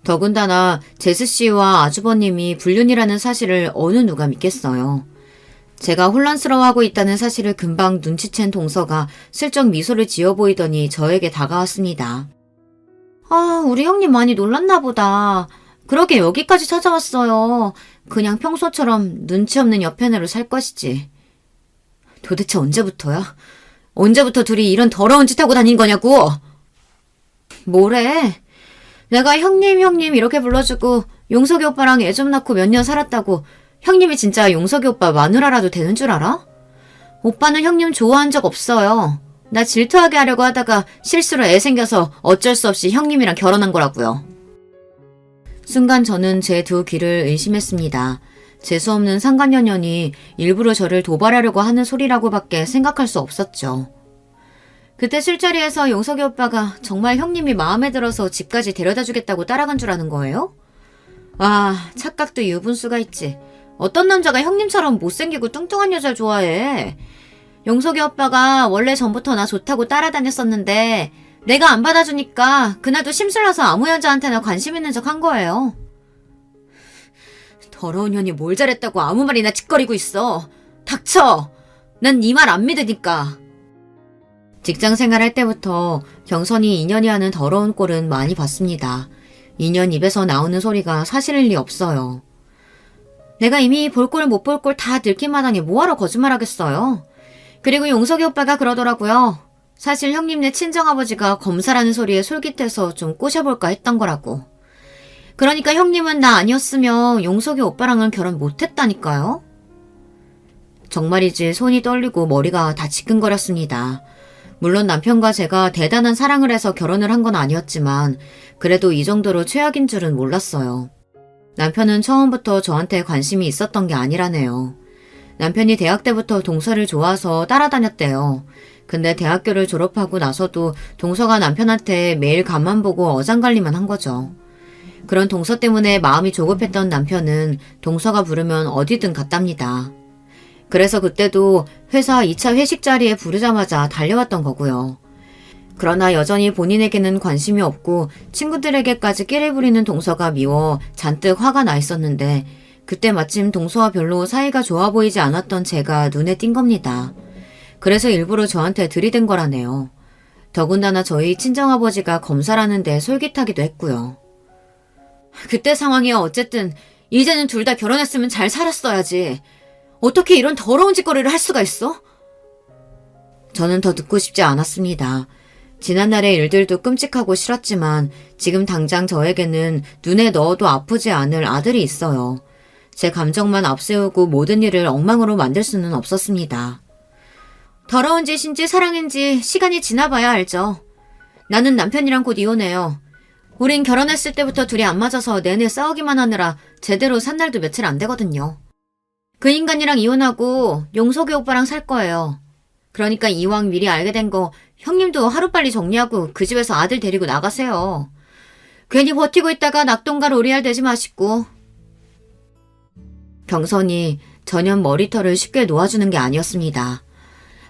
더군다나 제스씨와 아주버님이 불륜이라는 사실을 어느 누가 믿겠어요. 제가 혼란스러워하고 있다는 사실을 금방 눈치챈 동서가 슬쩍 미소를 지어 보이더니 저에게 다가왔습니다. 아, 우리 형님 많이 놀랐나 보다. 그러게 여기까지 찾아왔어요. 그냥 평소처럼 눈치 없는 옆편으로 살 것이지. 도대체 언제부터야? 언제부터 둘이 이런 더러운 짓 하고 다닌 거냐고? 뭐래? 내가 형님 이렇게 불러주고 용석이 오빠랑 애 좀 낳고 몇 년 살았다고 형님이 진짜 용석이 오빠 마누라라도 되는 줄 알아? 오빠는 형님 좋아한 적 없어요. 나 질투하게 하려고 하다가 실수로 애 생겨서 어쩔 수 없이 형님이랑 결혼한 거라고요. 순간 저는 제 두 귀를 의심했습니다. 재수없는 상간녀년이 일부러 저를 도발하려고 하는 소리라고밖에 생각할 수 없었죠. 그때 술자리에서 용석이 오빠가 정말 형님이 마음에 들어서 집까지 데려다 주겠다고 따라간 줄 아는 거예요? 아, 착각도 유분수가 있지. 어떤 남자가 형님처럼 못생기고 뚱뚱한 여자를 좋아해. 용석이 오빠가 원래 전부터 나 좋다고 따라다녔었는데 내가 안 받아주니까 그날도 심술나서 아무 여자한테나 관심 있는 척 한 거예요. 더러운 년이 뭘 잘했다고 아무 말이나 짓거리고 있어. 닥쳐! 난 네 말 안 믿으니까. 직장 생활할 때부터 경선이 인연이 하는 더러운 꼴은 많이 봤습니다. 인연 입에서 나오는 소리가 사실일 리 없어요. 내가 이미 볼 꼴 못 볼 꼴 다 들킨 마당에 뭐하러 거짓말하겠어요. 그리고 용석이 오빠가 그러더라고요. 사실 형님네 친정아버지가 검사라는 소리에 솔깃해서 좀 꼬셔볼까 했던 거라고. 그러니까 형님은 나 아니었으면 용석이 오빠랑은 결혼 못했다니까요. 정말이지 손이 떨리고 머리가 다 지끈거렸습니다. 물론 남편과 제가 대단한 사랑을 해서 결혼을 한 건 아니었지만 그래도 이 정도로 최악인 줄은 몰랐어요. 남편은 처음부터 저한테 관심이 있었던 게 아니라네요. 남편이 대학 때부터 동서를 좋아서 따라다녔대요. 근데 대학교를 졸업하고 나서도 동서가 남편한테 매일 간만 보고 어장관리만 한 거죠. 그런 동서 때문에 마음이 조급했던 남편은 동서가 부르면 어디든 갔답니다. 그래서 그때도 회사 2차 회식 자리에 부르자마자 달려왔던 거고요. 그러나 여전히 본인에게는 관심이 없고 친구들에게까지 끼를 부리는 동서가 미워 잔뜩 화가 나 있었는데 그때 마침 동서와 별로 사이가 좋아 보이지 않았던 제가 눈에 띈 겁니다. 그래서 일부러 저한테 들이댄 거라네요. 더군다나 저희 친정아버지가 검사라는데 솔깃하기도 했고요. 그때 상황이야 어쨌든 이제는 둘 다 결혼했으면 잘 살았어야지. 어떻게 이런 더러운 짓거리를 할 수가 있어? 저는 더 듣고 싶지 않았습니다. 지난날의 일들도 끔찍하고 싫었지만 지금 당장 저에게는 눈에 넣어도 아프지 않을 아들이 있어요. 제 감정만 앞세우고 모든 일을 엉망으로 만들 수는 없었습니다. 더러운 짓인지 사랑인지 시간이 지나봐야 알죠. 나는 남편이랑 곧 이혼해요. 우린 결혼했을 때부터 둘이 안 맞아서 내내 싸우기만 하느라 제대로 산 날도 며칠 안 되거든요. 그 인간이랑 이혼하고 용석이 오빠랑 살 거예요. 그러니까 이왕 미리 알게 된 거 형님도 하루빨리 정리하고 그 집에서 아들 데리고 나가세요. 괜히 버티고 있다가 낙동갈 오리알 되지 마시고. 경선이 전혀 머리털을 쉽게 놓아주는 게 아니었습니다.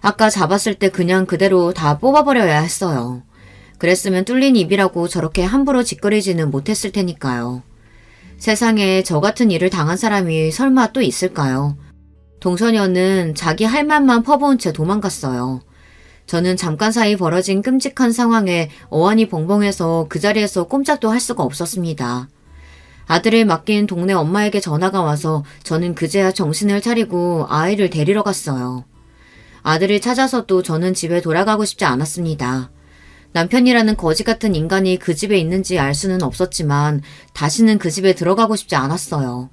아까 잡았을 때 그냥 그대로 다 뽑아버려야 했어요. 그랬으면 뚫린 입이라고 저렇게 함부로 짓거리지는 못했을 테니까요. 세상에 저 같은 일을 당한 사람이 설마 또 있을까요? 동선녀는 자기 할 말만 퍼부은 채 도망갔어요. 저는 잠깐 사이 벌어진 끔찍한 상황에 어안이 벙벙해서 그 자리에서 꼼짝도 할 수가 없었습니다. 아들을 맡긴 동네 엄마에게 전화가 와서 저는 그제야 정신을 차리고 아이를 데리러 갔어요. 아들을 찾아서도 저는 집에 돌아가고 싶지 않았습니다. 남편이라는 거지 같은 인간이 그 집에 있는지 알 수는 없었지만 다시는 그 집에 들어가고 싶지 않았어요.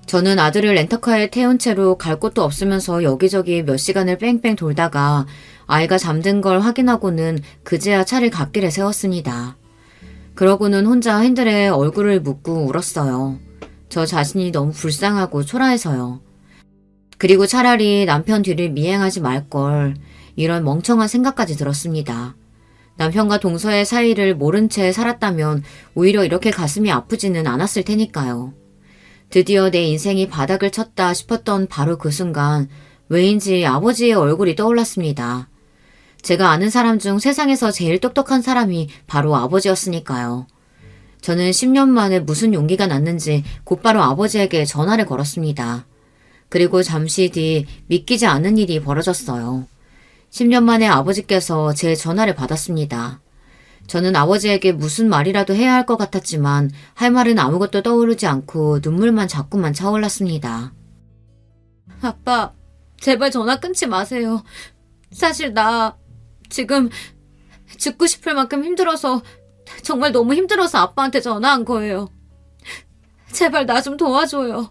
저는 아들을 렌터카에 태운 채로 갈 곳도 없으면서 여기저기 몇 시간을 뺑뺑 돌다가 아이가 잠든 걸 확인하고는 그제야 차를 갓길에 세웠습니다. 그러고는 혼자 핸들에 얼굴을 묻고 울었어요. 저 자신이 너무 불쌍하고 초라해서요. 그리고 차라리 남편 뒤를 미행하지 말걸, 이런 멍청한 생각까지 들었습니다. 남편과 동서의 사이를 모른 채 살았다면 오히려 이렇게 가슴이 아프지는 않았을 테니까요. 드디어 내 인생이 바닥을 쳤다 싶었던 바로 그 순간 왜인지 아버지의 얼굴이 떠올랐습니다. 제가 아는 사람 중 세상에서 제일 똑똑한 사람이 바로 아버지였으니까요. 저는 10년 만에 무슨 용기가 났는지 곧바로 아버지에게 전화를 걸었습니다. 그리고 잠시 뒤 믿기지 않는 일이 벌어졌어요. 10년 만에 아버지께서 제 전화를 받았습니다. 저는 아버지에게 무슨 말이라도 해야 할 것 같았지만 할 말은 아무것도 떠오르지 않고 눈물만 자꾸만 차올랐습니다. 아빠, 제발 전화 끊지 마세요. 사실 나 지금 죽고 싶을 만큼 힘들어서, 정말 너무 힘들어서 아빠한테 전화한 거예요. 제발 나 좀 도와줘요.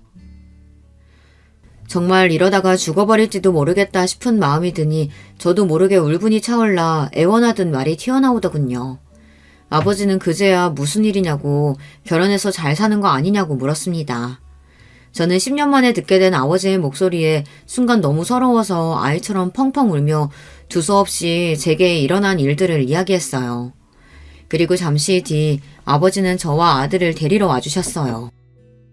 정말 이러다가 죽어버릴지도 모르겠다 싶은 마음이 드니 저도 모르게 울분이 차올라 애원하던 말이 튀어나오더군요. 아버지는 그제야 무슨 일이냐고, 결혼해서 잘 사는 거 아니냐고 물었습니다. 저는 10년 만에 듣게 된 아버지의 목소리에 순간 너무 서러워서 아이처럼 펑펑 울며 두서없이 제게 일어난 일들을 이야기했어요. 그리고 잠시 뒤 아버지는 저와 아들을 데리러 와주셨어요.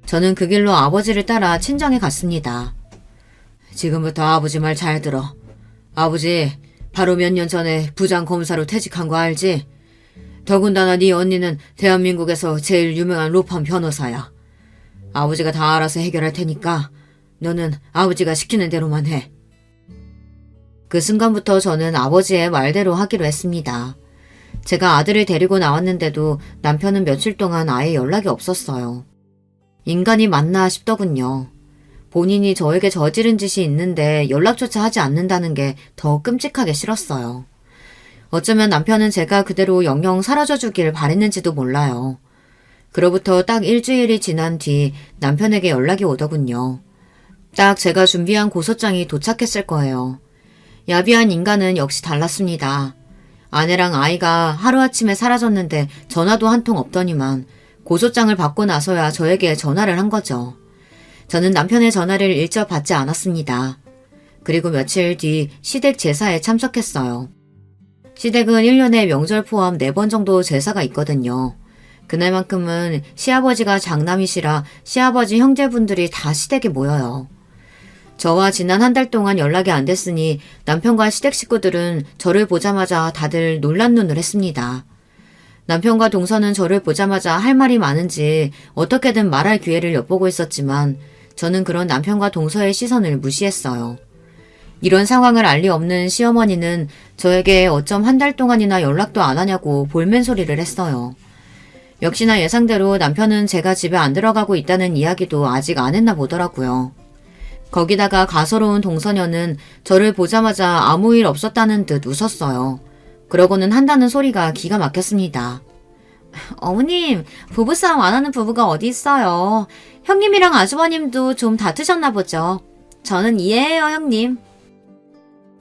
저는 그 길로 아버지를 따라 친정에 갔습니다. 지금부터 아버지 말 잘 들어. 아버지, 바로 몇 년 전에 부장검사로 퇴직한 거 알지? 더군다나 네 언니는 대한민국에서 제일 유명한 로펌 변호사야. 아버지가 다 알아서 해결할 테니까 너는 아버지가 시키는 대로만 해. 그 순간부터 저는 아버지의 말대로 하기로 했습니다. 제가 아들을 데리고 나왔는데도 남편은 며칠 동안 아예 연락이 없었어요. 인간이 맞나 싶더군요. 본인이 저에게 저지른 짓이 있는데 연락조차 하지 않는다는 게 더 끔찍하게 싫었어요. 어쩌면 남편은 제가 그대로 영영 사라져주길 바랬는지도 몰라요. 그로부터 딱 일주일이 지난 뒤 남편에게 연락이 오더군요. 딱 제가 준비한 고소장이 도착했을 거예요. 야비한 인간은 역시 달랐습니다. 아내랑 아이가 하루아침에 사라졌는데 전화도 한 통 없더니만 고소장을 받고 나서야 저에게 전화를 한 거죠. 저는 남편의 전화를 일절 받지 않았습니다. 그리고 며칠 뒤 시댁 제사에 참석했어요. 시댁은 1년에 명절 포함 4번 정도 제사가 있거든요. 그날만큼은 시아버지가 장남이시라 시아버지 형제분들이 다 시댁에 모여요. 저와 지난 한 달 동안 연락이 안 됐으니 남편과 시댁 식구들은 저를 보자마자 다들 놀란 눈을 했습니다. 남편과 동서는 저를 보자마자 할 말이 많은지 어떻게든 말할 기회를 엿보고 있었지만 저는 그런 남편과 동서의 시선을 무시했어요. 이런 상황을 알 리 없는 시어머니는 저에게 어쩜 한 달 동안이나 연락도 안 하냐고 볼멘 소리를 했어요. 역시나 예상대로 남편은 제가 집에 안 들어가고 있다는 이야기도 아직 안 했나 보더라고요. 거기다가 가소로운 동서녀는 저를 보자마자 아무 일 없었다는 듯 웃었어요. 그러고는 한다는 소리가 기가 막혔습니다. 어머님, 부부싸움 안 하는 부부가 어디 있어요. 형님이랑 아주버님도 좀 다투셨나 보죠. 저는 이해해요, 형님.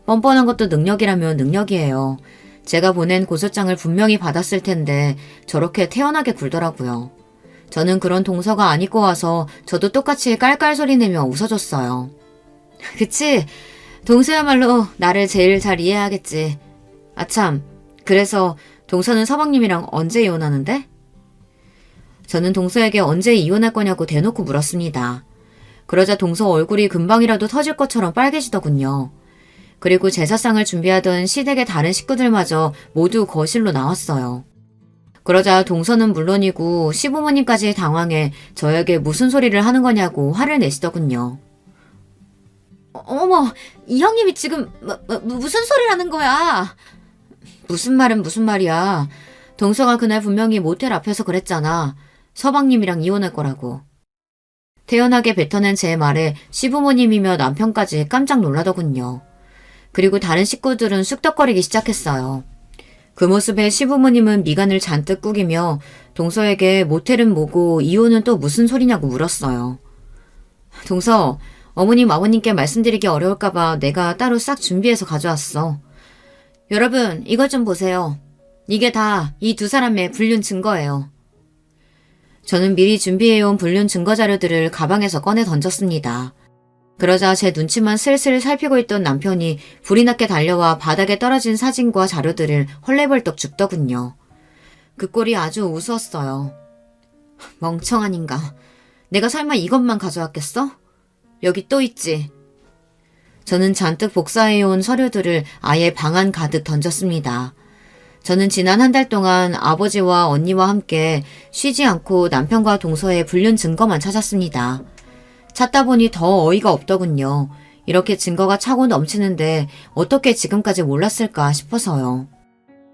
뻔뻔한 것도 능력이라면 능력이에요. 제가 보낸 고소장을 분명히 받았을 텐데 저렇게 태연하게 굴더라고요. 저는 그런 동서가 안 입고 와서 저도 똑같이 깔깔 소리 내며 웃어줬어요. 그치? 동서야말로 나를 제일 잘 이해하겠지. 아참, 그래서 동서는 서방님이랑 언제 이혼하는데? 저는 동서에게 언제 이혼할 거냐고 대놓고 물었습니다. 그러자 동서 얼굴이 금방이라도 터질 것처럼 빨개지더군요. 그리고 제사상을 준비하던 시댁의 다른 식구들마저 모두 거실로 나왔어요. 그러자 동서는 물론이고 시부모님까지 당황해 저에게 무슨 소리를 하는 거냐고 화를 내시더군요. 어머, 이 형님이 지금 무슨 소리를 하는 거야? 무슨 말은 무슨 말이야. 동서가 그날 분명히 모텔 앞에서 그랬잖아. 서방님이랑 이혼할 거라고. 태연하게 뱉어낸 제 말에 시부모님이며 남편까지 깜짝 놀라더군요. 그리고 다른 식구들은 쑥덕거리기 시작했어요. 그 모습에 시부모님은 미간을 잔뜩 꾸기며 동서에게 모텔은 뭐고 이혼은 또 무슨 소리냐고 물었어요. 동서, 어머님 아버님께 말씀드리기 어려울까봐 내가 따로 싹 준비해서 가져왔어. 여러분, 이것 좀 보세요. 이게 다 이 두 사람의 불륜 증거예요. 저는 미리 준비해온 불륜 증거 자료들을 가방에서 꺼내 던졌습니다. 그러자 제 눈치만 슬슬 살피고 있던 남편이 불이 났게 달려와 바닥에 떨어진 사진과 자료들을 헐레벌떡 줍더군요. 그 꼴이 아주 우스웠어요. 멍청한 인간. 내가 설마 이것만 가져왔겠어? 여기 또 있지. 저는 잔뜩 복사해온 서류들을 아예 방 안 가득 던졌습니다. 저는 지난 한 달 동안 아버지와 언니와 함께 쉬지 않고 남편과 동서의 불륜 증거만 찾았습니다. 찾다 보니 더 어이가 없더군요. 이렇게 증거가 차고 넘치는데 어떻게 지금까지 몰랐을까 싶어서요.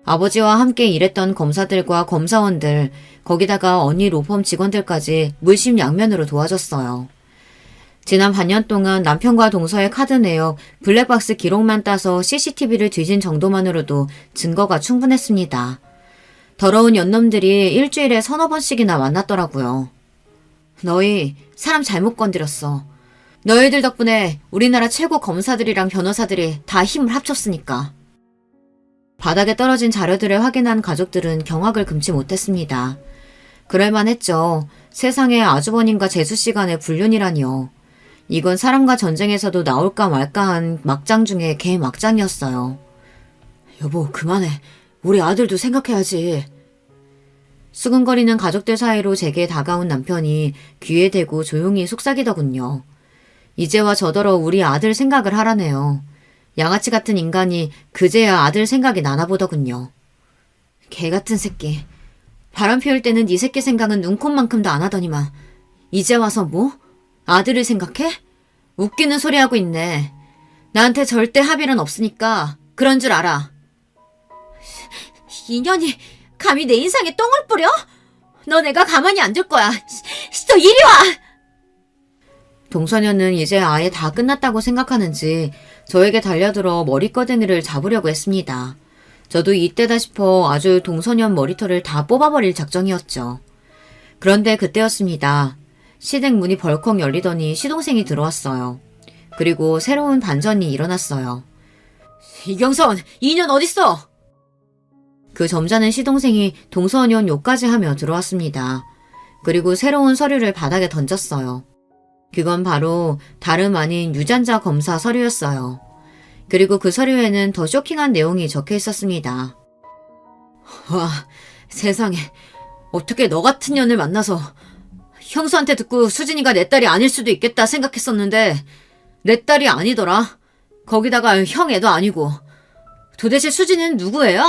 아버지와 함께 일했던 검사들과 검사원들, 거기다가 언니 로펌 직원들까지 물심양면으로 도와줬어요. 지난 반년 동안 남편과 동서의 카드 내역, 블랙박스 기록만 따서 CCTV를 뒤진 정도만으로도 증거가 충분했습니다. 더러운 연놈들이 일주일에 서너 번씩이나 만났더라고요. 너희 사람 잘못 건드렸어. 너희들 덕분에 우리나라 최고 검사들이랑 변호사들이 다 힘을 합쳤으니까. 바닥에 떨어진 자료들을 확인한 가족들은 경악을 금치 못했습니다. 그럴만했죠. 세상에 아주버님과 재수씨 간의 불륜이라니요. 이건 사람과 전쟁에서도 나올까 말까한 막장 중에 개 막장이었어요. 여보, 그만해. 우리 아들도 생각해야지. 수근거리는 가족들 사이로 제게 다가온 남편이 귀에 대고 조용히 속삭이더군요. 이제와 저더러 우리 아들 생각을 하라네요. 양아치 같은 인간이 그제야 아들 생각이 나나 보더군요. 개 같은 새끼. 바람 피울 때는 네 새끼 생각은 눈꼽만큼도 안 하더니만 이제 와서 뭐? 아들을 생각해? 웃기는 소리 하고 있네. 나한테 절대 합의는 없으니까 그런 줄 알아. 인연이 감히 내 인상에 똥을 뿌려? 너 내가 가만히 안 둘 거야. 너 이리 와! 동서녀는 이제 아예 다 끝났다고 생각하는지 저에게 달려들어 머리끄댕이를 잡으려고 했습니다. 저도 이때다 싶어 아주 동서녀 머리털을 다 뽑아버릴 작정이었죠. 그런데 그때였습니다. 시댁 문이 벌컥 열리더니 시동생이 들어왔어요. 그리고 새로운 반전이 일어났어요. 이경선, 이년 어딨어? 그 점잖은 시동생이 동서녀 욕까지 하며 들어왔습니다. 그리고 새로운 서류를 바닥에 던졌어요. 그건 바로 다름 아닌 유전자 검사 서류였어요. 그리고 그 서류에는 더 쇼킹한 내용이 적혀 있었습니다. 와, 세상에. 어떻게 너 같은 년을 만나서 형수한테 듣고 수진이가 내 딸이 아닐 수도 있겠다 생각했었는데 내 딸이 아니더라. 거기다가 형 애도 아니고. 도대체 수진이는 누구예요?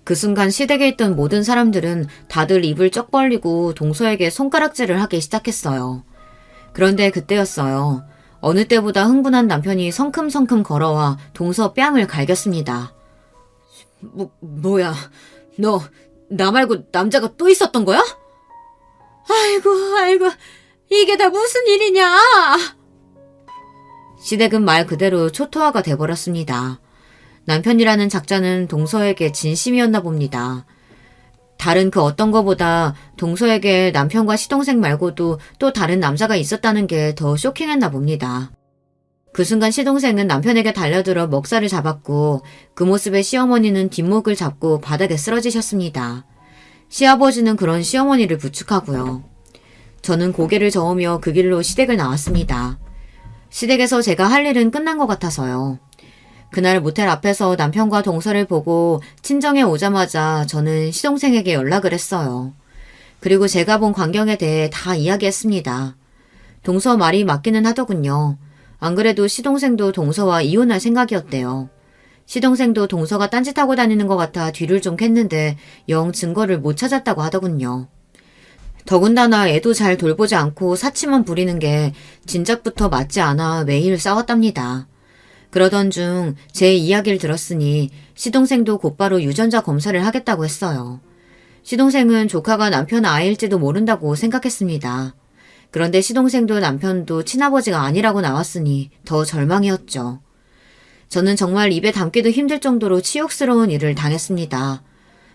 그 순간 시댁에 있던 모든 사람들은 다들 입을 쩍 벌리고 동서에게 손가락질을 하기 시작했어요. 그런데 그때였어요. 어느 때보다 흥분한 남편이 성큼성큼 걸어와 동서 뺨을 갈겼습니다. 뭐야. 너 나 말고 남자가 또 있었던 거야? 아이고, 이게 다 무슨 일이냐? 시댁은 말 그대로 초토화가 돼버렸습니다. 남편이라는 작자는 동서에게 진심이었나 봅니다. 다른 그 어떤 거보다 동서에게 남편과 시동생 말고도 또 다른 남자가 있었다는 게 더 쇼킹했나 봅니다. 그 순간 시동생은 남편에게 달려들어 먹살을 잡았고 그 모습에 시어머니는 뒷목을 잡고 바닥에 쓰러지셨습니다. 시아버지는 그런 시어머니를 부축하고요. 저는 고개를 저으며 그 길로 시댁을 나왔습니다. 시댁에서 제가 할 일은 끝난 것 같아서요. 그날 모텔 앞에서 남편과 동서를 보고 친정에 오자마자 저는 시동생에게 연락을 했어요. 그리고 제가 본 광경에 대해 다 이야기했습니다. 동서 말이 맞기는 하더군요. 안 그래도 시동생도 동서와 이혼할 생각이었대요. 시동생도 동서가 딴짓하고 다니는 것 같아 뒤를 좀 캤는데 영 증거를 못 찾았다고 하더군요. 더군다나 애도 잘 돌보지 않고 사치만 부리는 게 진작부터 맞지 않아 매일 싸웠답니다. 그러던 중 제 이야기를 들었으니 시동생도 곧바로 유전자 검사를 하겠다고 했어요. 시동생은 조카가 남편 아이일지도 모른다고 생각했습니다. 그런데 시동생도 남편도 친아버지가 아니라고 나왔으니 더 절망이었죠. 저는 정말 입에 담기도 힘들 정도로 치욕스러운 일을 당했습니다.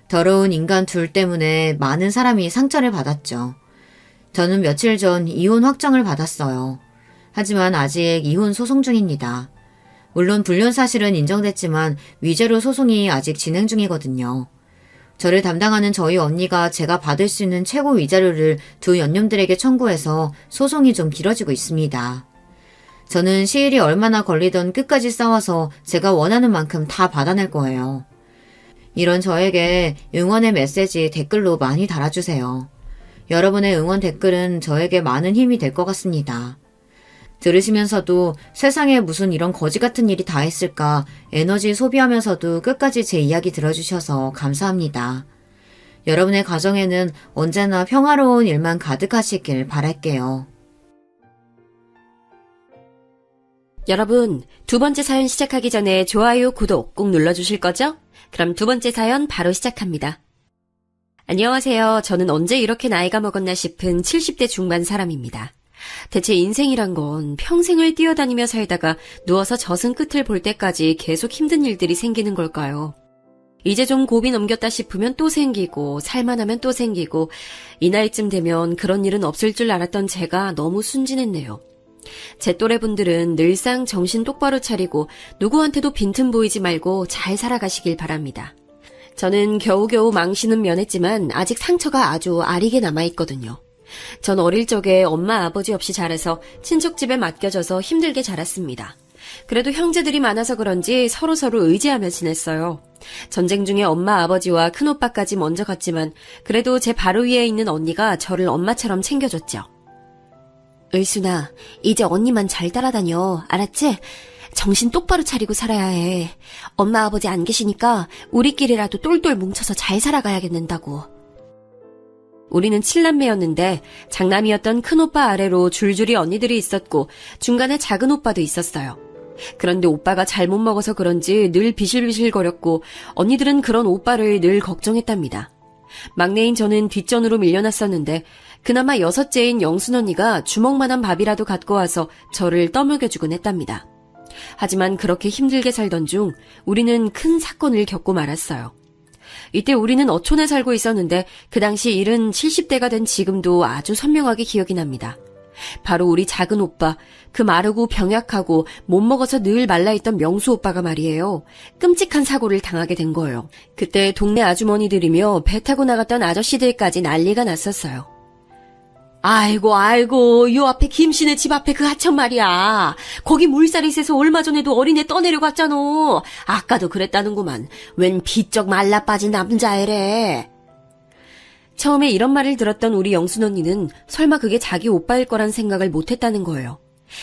더러운 인간 둘 때문에 많은 사람이 상처를 받았죠. 저는 며칠 전 이혼 확정을 받았어요. 하지만 아직 이혼 소송 중입니다. 물론 불륜 사실은 인정됐지만 위자료 소송이 아직 진행 중이거든요. 저를 담당하는 저희 언니가 제가 받을 수 있는 최고 위자료를 두 연념들에게 청구해서 소송이 좀 길어지고 있습니다. 저는 시일이 얼마나 걸리던 끝까지 싸워서 제가 원하는 만큼 다 받아낼 거예요. 이런 저에게 응원의 메시지 댓글로 많이 달아주세요. 여러분의 응원 댓글은 저에게 많은 힘이 될 것 같습니다. 들으시면서도 세상에 무슨 이런 거지 같은 일이 다 있을까 에너지 소비하면서도 끝까지 제 이야기 들어주셔서 감사합니다. 여러분의 가정에는 언제나 평화로운 일만 가득하시길 바랄게요. 여러분, 두 번째 사연 시작하기 전에 좋아요, 구독 꼭 눌러주실 거죠? 그럼 두 번째 사연 바로 시작합니다. 안녕하세요. 저는 언제 이렇게 나이가 먹었나 싶은 70대 중반 사람입니다. 대체 인생이란 건 평생을 뛰어다니며 살다가 누워서 젖은 끝을 볼 때까지 계속 힘든 일들이 생기는 걸까요? 이제 좀 고비 넘겼다 싶으면 또 생기고 살만하면 또 생기고 이 나이쯤 되면 그런 일은 없을 줄 알았던 제가 너무 순진했네요. 제 또래분들은 늘상 정신 똑바로 차리고 누구한테도 빈틈 보이지 말고 잘 살아가시길 바랍니다. 저는 겨우겨우 망신은 면했지만 아직 상처가 아주 아리게 남아있거든요. 전 어릴 적에 엄마 아버지 없이 자라서 친척 집에 맡겨져서 힘들게 자랐습니다. 그래도 형제들이 많아서 그런지 서로서로 의지하며 지냈어요. 전쟁 중에 엄마 아버지와 큰오빠까지 먼저 갔지만 그래도 제 바로 위에 있는 언니가 저를 엄마처럼 챙겨줬죠. 의순아, 이제 언니만 잘 따라다녀. 알았지? 정신 똑바로 차리고 살아야 해. 엄마 아버지 안 계시니까 우리끼리라도 똘똘 뭉쳐서 잘 살아가야겠는다고. 우리는 7남매였는데 장남이었던 큰오빠 아래로 줄줄이 언니들이 있었고 중간에 작은 오빠도 있었어요. 그런데 오빠가 잘못 먹어서 그런지 늘 비실비실거렸고 언니들은 그런 오빠를 늘 걱정했답니다. 막내인 저는 뒷전으로 밀려났었는데 그나마 여섯째인 영순 언니가 주먹만한 밥이라도 갖고 와서 저를 떠먹여주곤 했답니다. 하지만 그렇게 힘들게 살던 중 우리는 큰 사건을 겪고 말았어요. 이때 우리는 어촌에 살고 있었는데 그 당시 일은 70대가 된 지금도 아주 선명하게 기억이 납니다. 바로 우리 작은 오빠, 그 마르고 병약하고 못 먹어서 늘 말라있던 명수 오빠가 말이에요. 끔찍한 사고를 당하게 된 거예요. 그때 동네 아주머니들이며 배 타고 나갔던 아저씨들까지 난리가 났었어요. 아이고, 요 앞에 김씨네 집 앞에 그 하천 말이야. 거기 물살이 세서 얼마 전에도 어린애 떠내려 갔잖아. 아까도 그랬다는구만. 웬 비쩍 말라 빠진 남자애래. 처음에 이런 말을 들었던 우리 영순 언니는 설마 그게 자기 오빠일 거란 생각을 못했다는 거예요.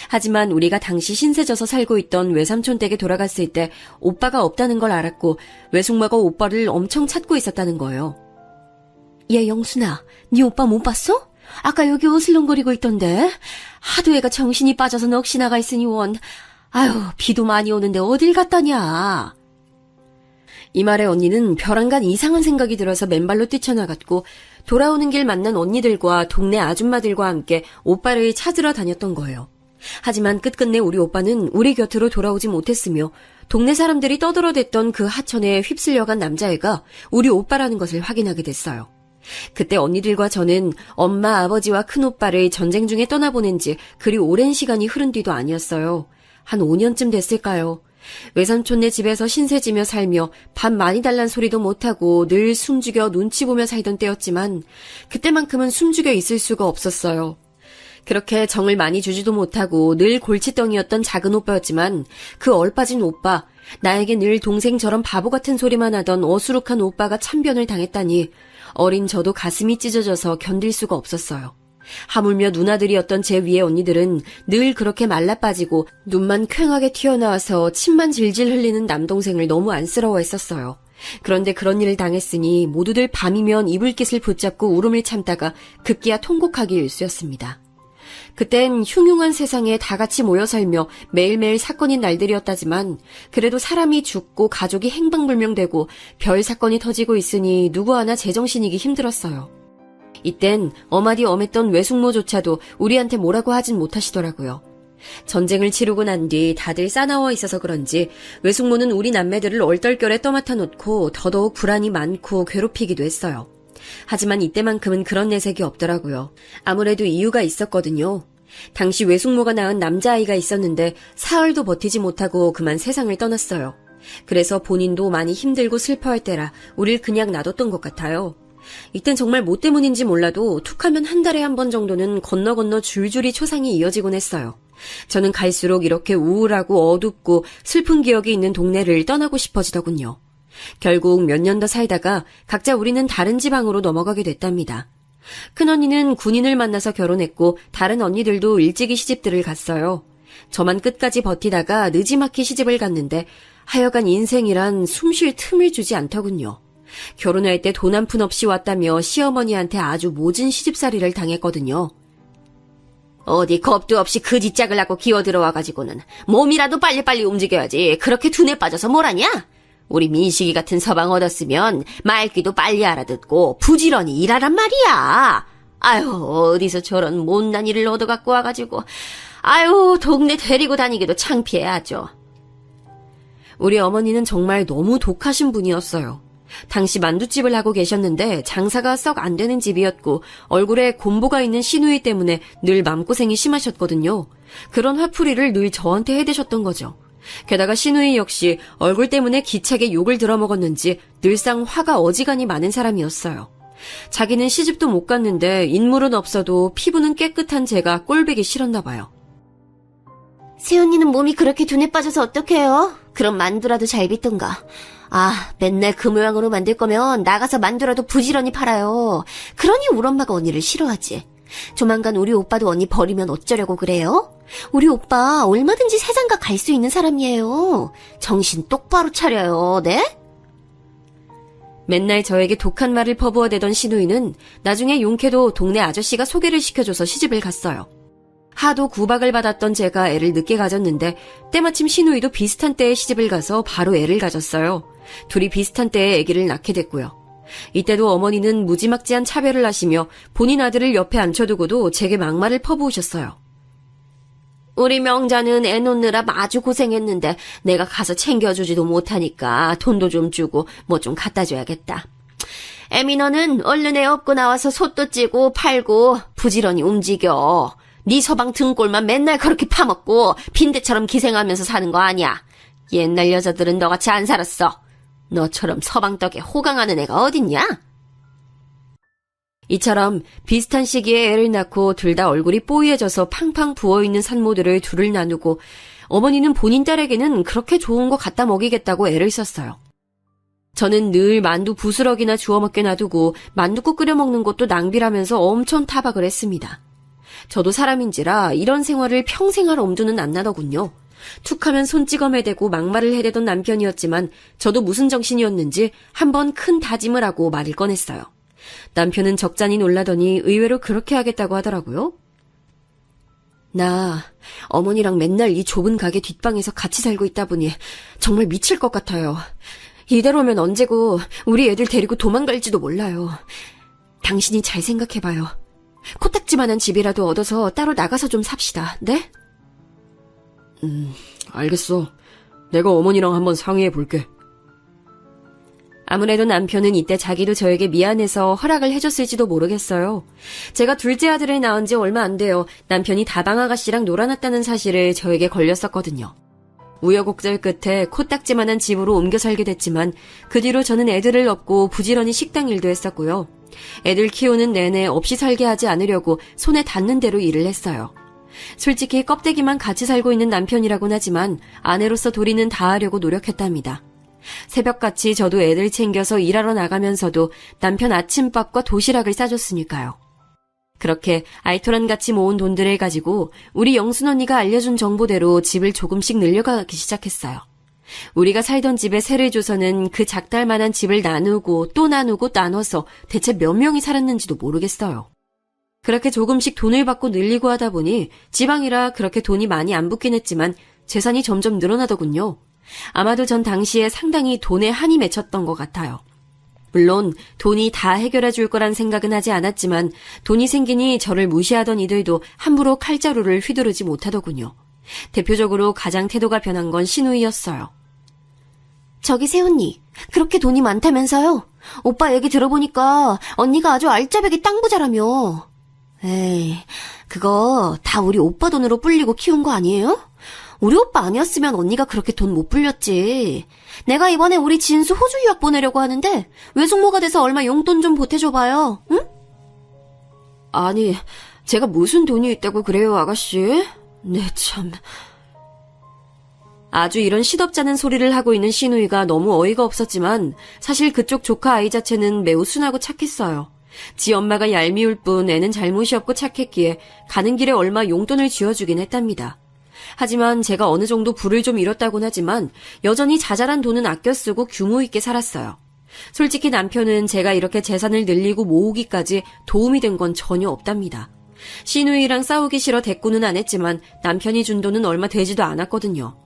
하지만 우리가 당시 신세져서 살고 있던 외삼촌 댁에 돌아갔을 때 오빠가 없다는 걸 알았고 외숙모가 오빠를 엄청 찾고 있었다는 거예요. 얘 영순아, 네 오빠 못 봤어? 아까 여기 어슬렁거리고 있던데. 하도 애가 정신이 빠져서 넋이 나가 있으니 원. 아유, 비도 많이 오는데 어딜 갔다냐. 이 말에 언니는 벼랑간 이상한 생각이 들어서 맨발로 뛰쳐나갔고 돌아오는 길 만난 언니들과 동네 아줌마들과 함께 오빠를 찾으러 다녔던 거예요. 하지만 끝끝내 우리 오빠는 우리 곁으로 돌아오지 못했으며 동네 사람들이 떠들어댔던 그 하천에 휩쓸려간 남자애가 우리 오빠라는 것을 확인하게 됐어요. 그때 언니들과 저는 엄마, 아버지와 큰오빠를 전쟁 중에 떠나보낸 지 그리 오랜 시간이 흐른 뒤도 아니었어요. 한 5년쯤 됐을까요? 외삼촌네 집에서 신세지며 살며 밥 많이 달란 소리도 못하고 늘 숨죽여 눈치 보며 살던 때였지만 그때만큼은 숨죽여 있을 수가 없었어요. 그렇게 정을 많이 주지도 못하고 늘 골칫덩이였던 작은 오빠였지만 그 얼빠진 오빠, 나에게 늘 동생처럼 바보 같은 소리만 하던 어수룩한 오빠가 참변을 당했다니 어린 저도 가슴이 찢어져서 견딜 수가 없었어요. 하물며 누나들이었던 제 위에 언니들은 늘 그렇게 말라 빠지고 눈만 퀭하게 튀어나와서 침만 질질 흘리는 남동생을 너무 안쓰러워했었어요. 그런데 그런 일을 당했으니 모두들 밤이면 이불깃을 붙잡고 울음을 참다가 급기야 통곡하기 일쑤였습니다. 그땐 흉흉한 세상에 다 같이 모여 살며 매일매일 사건인 날들이었다지만 그래도 사람이 죽고 가족이 행방불명되고 별 사건이 터지고 있으니 누구 하나 제정신이기 힘들었어요. 이땐 어마디 엄했던 외숙모조차도 우리한테 뭐라고 하진 못하시더라고요. 전쟁을 치르고 난 뒤 다들 싸나워 있어서 그런지 외숙모는 우리 남매들을 얼떨결에 떠맡아 놓고 더더욱 불안이 많고 괴롭히기도 했어요. 하지만 이때만큼은 그런 내색이 없더라고요. 아무래도 이유가 있었거든요. 당시 외숙모가 낳은 남자아이가 있었는데 사흘도 버티지 못하고 그만 세상을 떠났어요. 그래서 본인도 많이 힘들고 슬퍼할 때라 우릴 그냥 놔뒀던 것 같아요. 이땐 정말 뭐 때문인지 몰라도 툭하면 한 달에 한 번 정도는 건너 줄줄이 초상이 이어지곤 했어요. 저는 갈수록 이렇게 우울하고 어둡고 슬픈 기억이 있는 동네를 떠나고 싶어지더군요. 결국 몇 년 더 살다가 각자 우리는 다른 지방으로 넘어가게 됐답니다. 큰언니는 군인을 만나서 결혼했고 다른 언니들도 일찍이 시집들을 갔어요. 저만 끝까지 버티다가 느지막이 시집을 갔는데 하여간 인생이란 숨 쉴 틈을 주지 않더군요. 결혼할 때 돈 한 푼 없이 왔다며 시어머니한테 아주 모진 시집살이를 당했거든요. 어디 겁도 없이 그 뒷짝을 하고 기어들어와가지고는 몸이라도 빨리빨리 움직여야지 그렇게 둔에 빠져서 뭐라냐? 우리 민식이 같은 서방 얻었으면 말귀도 빨리 알아듣고 부지런히 일하란 말이야. 아유, 어디서 저런 못난 일을 얻어갖고 와가지고 아유, 동네 데리고 다니기도 창피해 하죠. 우리 어머니는 정말 너무 독하신 분이었어요. 당시 만두집을 하고 계셨는데 장사가 썩 안 되는 집이었고 얼굴에 곰보가 있는 시누이 때문에 늘 맘고생이 심하셨거든요. 그런 화풀이를 늘 저한테 해대셨던 거죠. 게다가 시누이 역시 얼굴 때문에 기차게 욕을 들어먹었는지 늘상 화가 어지간히 많은 사람이었어요. 자기는 시집도 못 갔는데 인물은 없어도 피부는 깨끗한 제가 꼴보기 싫었나 봐요. 새언니는 몸이 그렇게 둔에 빠져서 어떡해요? 그럼 만두라도 잘 빚던가. 아, 맨날 그 모양으로 만들 거면 나가서 만두라도 부지런히 팔아요. 그러니 우리 엄마가 언니를 싫어하지. 조만간 우리 오빠도 언니 버리면 어쩌려고 그래요? 우리 오빠 얼마든지 세상가 갈 수 있는 사람이에요. 정신 똑바로 차려요, 네? 맨날 저에게 독한 말을 퍼부어대던 시누이는 나중에 용케도 동네 아저씨가 소개를 시켜줘서 시집을 갔어요. 하도 구박을 받았던 제가 애를 늦게 가졌는데 때마침 시누이도 비슷한 때에 시집을 가서 바로 애를 가졌어요. 둘이 비슷한 때에 아기를 낳게 됐고요. 이때도 어머니는 무지막지한 차별을 하시며 본인 아들을 옆에 앉혀두고도 제게 막말을 퍼부으셨어요. 우리 명자는 애 놓느라 아주 고생했는데 내가 가서 챙겨주지도 못하니까 돈도 좀 주고 뭐 좀 갖다 줘야겠다. 애미 너는 얼른 애 업고 나와서 솥도 찌고 팔고 부지런히 움직여. 네 서방 등골만 맨날 그렇게 파먹고 빈대처럼 기생하면서 사는 거 아니야. 옛날 여자들은 너같이 안 살았어. 너처럼 서방 덕에 호강하는 애가 어딨냐? 이처럼 비슷한 시기에 애를 낳고 둘 다 얼굴이 뽀얘져서 팡팡 부어있는 산모들을 둘을 나누고 어머니는 본인 딸에게는 그렇게 좋은 거 갖다 먹이겠다고 애를 썼어요. 저는 늘 만두 부스럭이나 주워 먹게 놔두고 만두국 끓여 먹는 것도 낭비라면서 엄청 타박을 했습니다. 저도 사람인지라 이런 생활을 평생 할 엄두는 안 나더군요. 툭하면 손찌검 해대고 막말을 해대던 남편이었지만 저도 무슨 정신이었는지 한번 큰 다짐을 하고 말을 꺼냈어요. 남편은 적잖이 놀라더니 의외로 그렇게 하겠다고 하더라고요. 나 어머니랑 맨날 이 좁은 가게 뒷방에서 같이 살고 있다 보니 정말 미칠 것 같아요. 이대로면 언제고 우리 애들 데리고 도망갈지도 몰라요. 당신이 잘 생각해봐요. 코딱지만한 집이라도 얻어서 따로 나가서 좀 삽시다. 네? 알겠어. 내가 어머니랑 한번 상의해 볼게. 아무래도 남편은 이때 자기도 저에게 미안해서 허락을 해줬을지도 모르겠어요. 제가 둘째 아들을 낳은 지 얼마 안 돼요. 남편이 다방아가씨랑 놀아났다는 사실을 저에게 걸렸었거든요. 우여곡절 끝에 코딱지만한 집으로 옮겨 살게 됐지만 그 뒤로 저는 애들을 업고 부지런히 식당 일도 했었고요. 애들 키우는 내내 없이 살게 하지 않으려고 손에 닿는 대로 일을 했어요. 솔직히 껍데기만 같이 살고 있는 남편이라곤 하지만 아내로서 도리는 다하려고 노력했답니다. 새벽같이 저도 애들 챙겨서 일하러 나가면서도 남편 아침밥과 도시락을 싸줬으니까요. 그렇게 알토란같이 모은 돈들을 가지고 우리 영순 언니가 알려준 정보대로 집을 조금씩 늘려가기 시작했어요. 우리가 살던 집에 세를 줘서는 그 작달만한 집을 나누고 또 나누고 나눠서 대체 몇 명이 살았는지도 모르겠어요. 그렇게 조금씩 돈을 받고 늘리고 하다 보니 지방이라 그렇게 돈이 많이 안 붙긴 했지만 재산이 점점 늘어나더군요. 아마도 전 당시에 상당히 돈에 한이 맺혔던 것 같아요. 물론 돈이 다 해결해 줄 거란 생각은 하지 않았지만 돈이 생기니 저를 무시하던 이들도 함부로 칼자루를 휘두르지 못하더군요. 대표적으로 가장 태도가 변한 건 신우이였어요. 저기 새언니, 그렇게 돈이 많다면서요? 오빠 얘기 들어보니까 언니가 아주 알짜배기 땅 부자라며. 에이, 그거 다 우리 오빠 돈으로 불리고 키운 거 아니에요? 우리 오빠 아니었으면 언니가 그렇게 돈 못 불렸지. 내가 이번에 우리 진수 호주 유학 보내려고 하는데 외숙모가 돼서 얼마 용돈 좀 보태줘봐요. 응? 아니, 제가 무슨 돈이 있다고 그래요, 아가씨? 네, 참. 아주 이런 시덥잖은 소리를 하고 있는 신우이가 너무 어이가 없었지만 사실 그쪽 조카 아이 자체는 매우 순하고 착했어요. 지 엄마가 얄미울 뿐 애는 잘못이 없고 착했기에 가는 길에 얼마 용돈을 쥐어주긴 했답니다. 하지만 제가 어느 정도 부를 좀 잃었다곤 하지만 여전히 자잘한 돈은 아껴 쓰고 규모 있게 살았어요. 솔직히 남편은 제가 이렇게 재산을 늘리고 모으기까지 도움이 된 건 전혀 없답니다. 신우이랑 싸우기 싫어 대꾸는 안 했지만 남편이 준 돈은 얼마 되지도 않았거든요.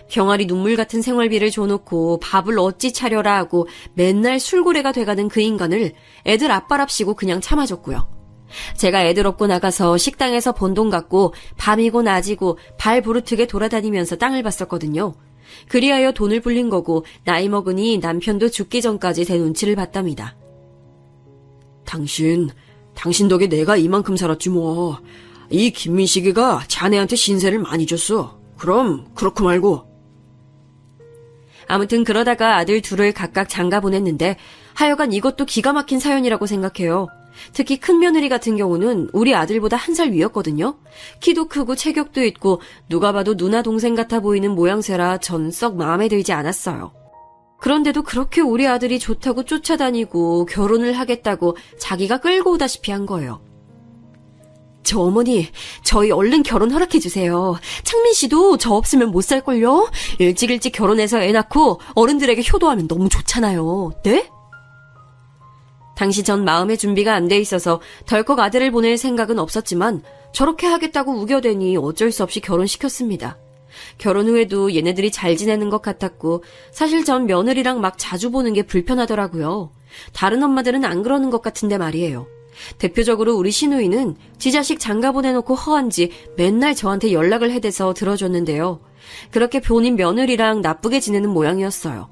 병아리 눈물 같은 생활비를 줘놓고 밥을 어찌 차려라 하고 맨날 술고래가 돼가는 그 인간을 애들 아빠랍시고 그냥 참아줬고요. 제가 애들 업고 나가서 식당에서 번 돈 갖고 밤이고 낮이고 발 부르트게 돌아다니면서 땅을 봤었거든요. 그리하여 돈을 불린 거고 나이 먹으니 남편도 죽기 전까지 제 눈치를 봤답니다. 당신 덕에 내가 이만큼 살았지 뭐. 이 김민식이가 자네한테 신세를 많이 줬어. 그럼 그렇고 말고. 아무튼 그러다가 아들 둘을 각각 장가 보냈는데 하여간 이것도 기가 막힌 사연이라고 생각해요. 특히 큰 며느리 같은 경우는 우리 아들보다 1살 위였거든요. 키도 크고 체격도 있고 누가 봐도 누나 동생 같아 보이는 모양새라 전 썩 마음에 들지 않았어요. 그런데도 그렇게 우리 아들이 좋다고 쫓아다니고 결혼을 하겠다고 자기가 끌고 오다시피 한 거예요. 저 어머니, 저희 얼른 결혼 허락해주세요. 창민 씨도 저 없으면 못 살걸요? 일찍 결혼해서 애 낳고 어른들에게 효도하면 너무 좋잖아요. 네? 당시 전 마음의 준비가 안 돼 있어서 덜컥 아들을 보낼 생각은 없었지만 저렇게 하겠다고 우겨대니 어쩔 수 없이 결혼시켰습니다. 결혼 후에도 얘네들이 잘 지내는 것 같았고 사실 전 며느리랑 막 자주 보는 게 불편하더라고요. 다른 엄마들은 안 그러는 것 같은데 말이에요. 대표적으로 우리 신우이는 지 자식 장가 보내놓고 허한지 맨날 저한테 연락을 해대서 들어줬는데요. 그렇게 본인 며느리랑 나쁘게 지내는 모양이었어요.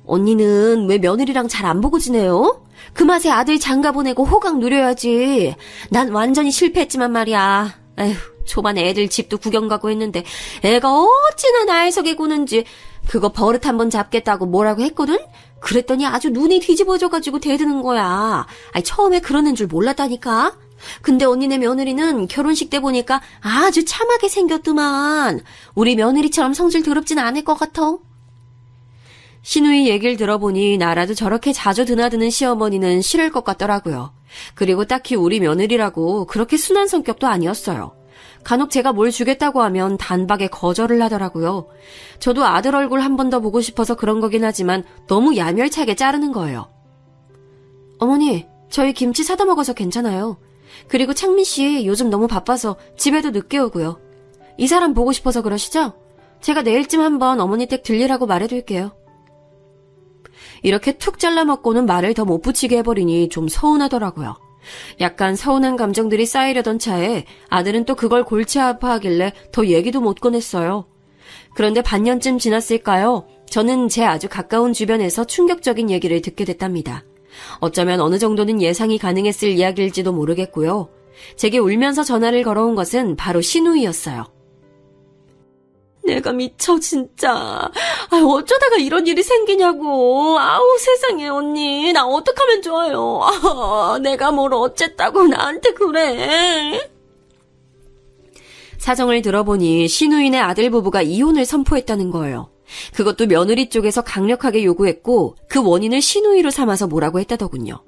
언니는 왜 며느리랑 잘 안 보고 지내요? 그 맛에 아들 장가 보내고 호강 누려야지. 난 완전히 실패했지만 말이야. 에휴, 초반에 애들 집도 구경 가고 했는데 애가 어찌나 나이석에 구는지 그거 버릇 한번 잡겠다고 뭐라고 했거든? 그랬더니 아주 눈이 뒤집어져가지고 대드는 거야. 아니, 처음에 그러는 줄 몰랐다니까. 근데 언니네 며느리는 결혼식 때 보니까 아주 참하게 생겼더만. 우리 며느리처럼 성질 더럽진 않을 것 같아. 신우이 얘기를 들어보니 나라도 저렇게 자주 드나드는 시어머니는 싫을 것 같더라고요. 그리고 딱히 우리 며느리라고 그렇게 순한 성격도 아니었어요. 간혹 제가 뭘 주겠다고 하면 단박에 거절을 하더라고요. 저도 아들 얼굴 한 번 더 보고 싶어서 그런 거긴 하지만 너무 야멸차게 자르는 거예요. 어머니, 저희 김치 사다 먹어서 괜찮아요. 그리고 창민 씨 요즘 너무 바빠서 집에도 늦게 오고요. 이 사람 보고 싶어서 그러시죠? 제가 내일쯤 한번 어머니 댁 들리라고 말해둘게요. 이렇게 툭 잘라먹고는 말을 더 못 붙이게 해버리니 좀 서운하더라고요. 약간 서운한 감정들이 쌓이려던 차에 아들은 또 그걸 골치 아파하길래 더 얘기도 못 꺼냈어요. 그런데 반년쯤 지났을까요? 저는 제 아주 가까운 주변에서 충격적인 얘기를 듣게 됐답니다. 어쩌면 어느 정도는 예상이 가능했을 이야기일지도 모르겠고요. 제게 울면서 전화를 걸어온 것은 바로 신우이였어요. 내가 미쳐 진짜. 어쩌다가 이런 일이 생기냐고. 아우 세상에 언니. 나 어떡하면 좋아요. 내가 뭘 어쨌다고 나한테 그래. 사정을 들어보니 신우인의 아들 부부가 이혼을 선포했다는 거예요. 그것도 며느리 쪽에서 강력하게 요구했고 그 원인을 신우이로 삼아서 뭐라고 했다더군요.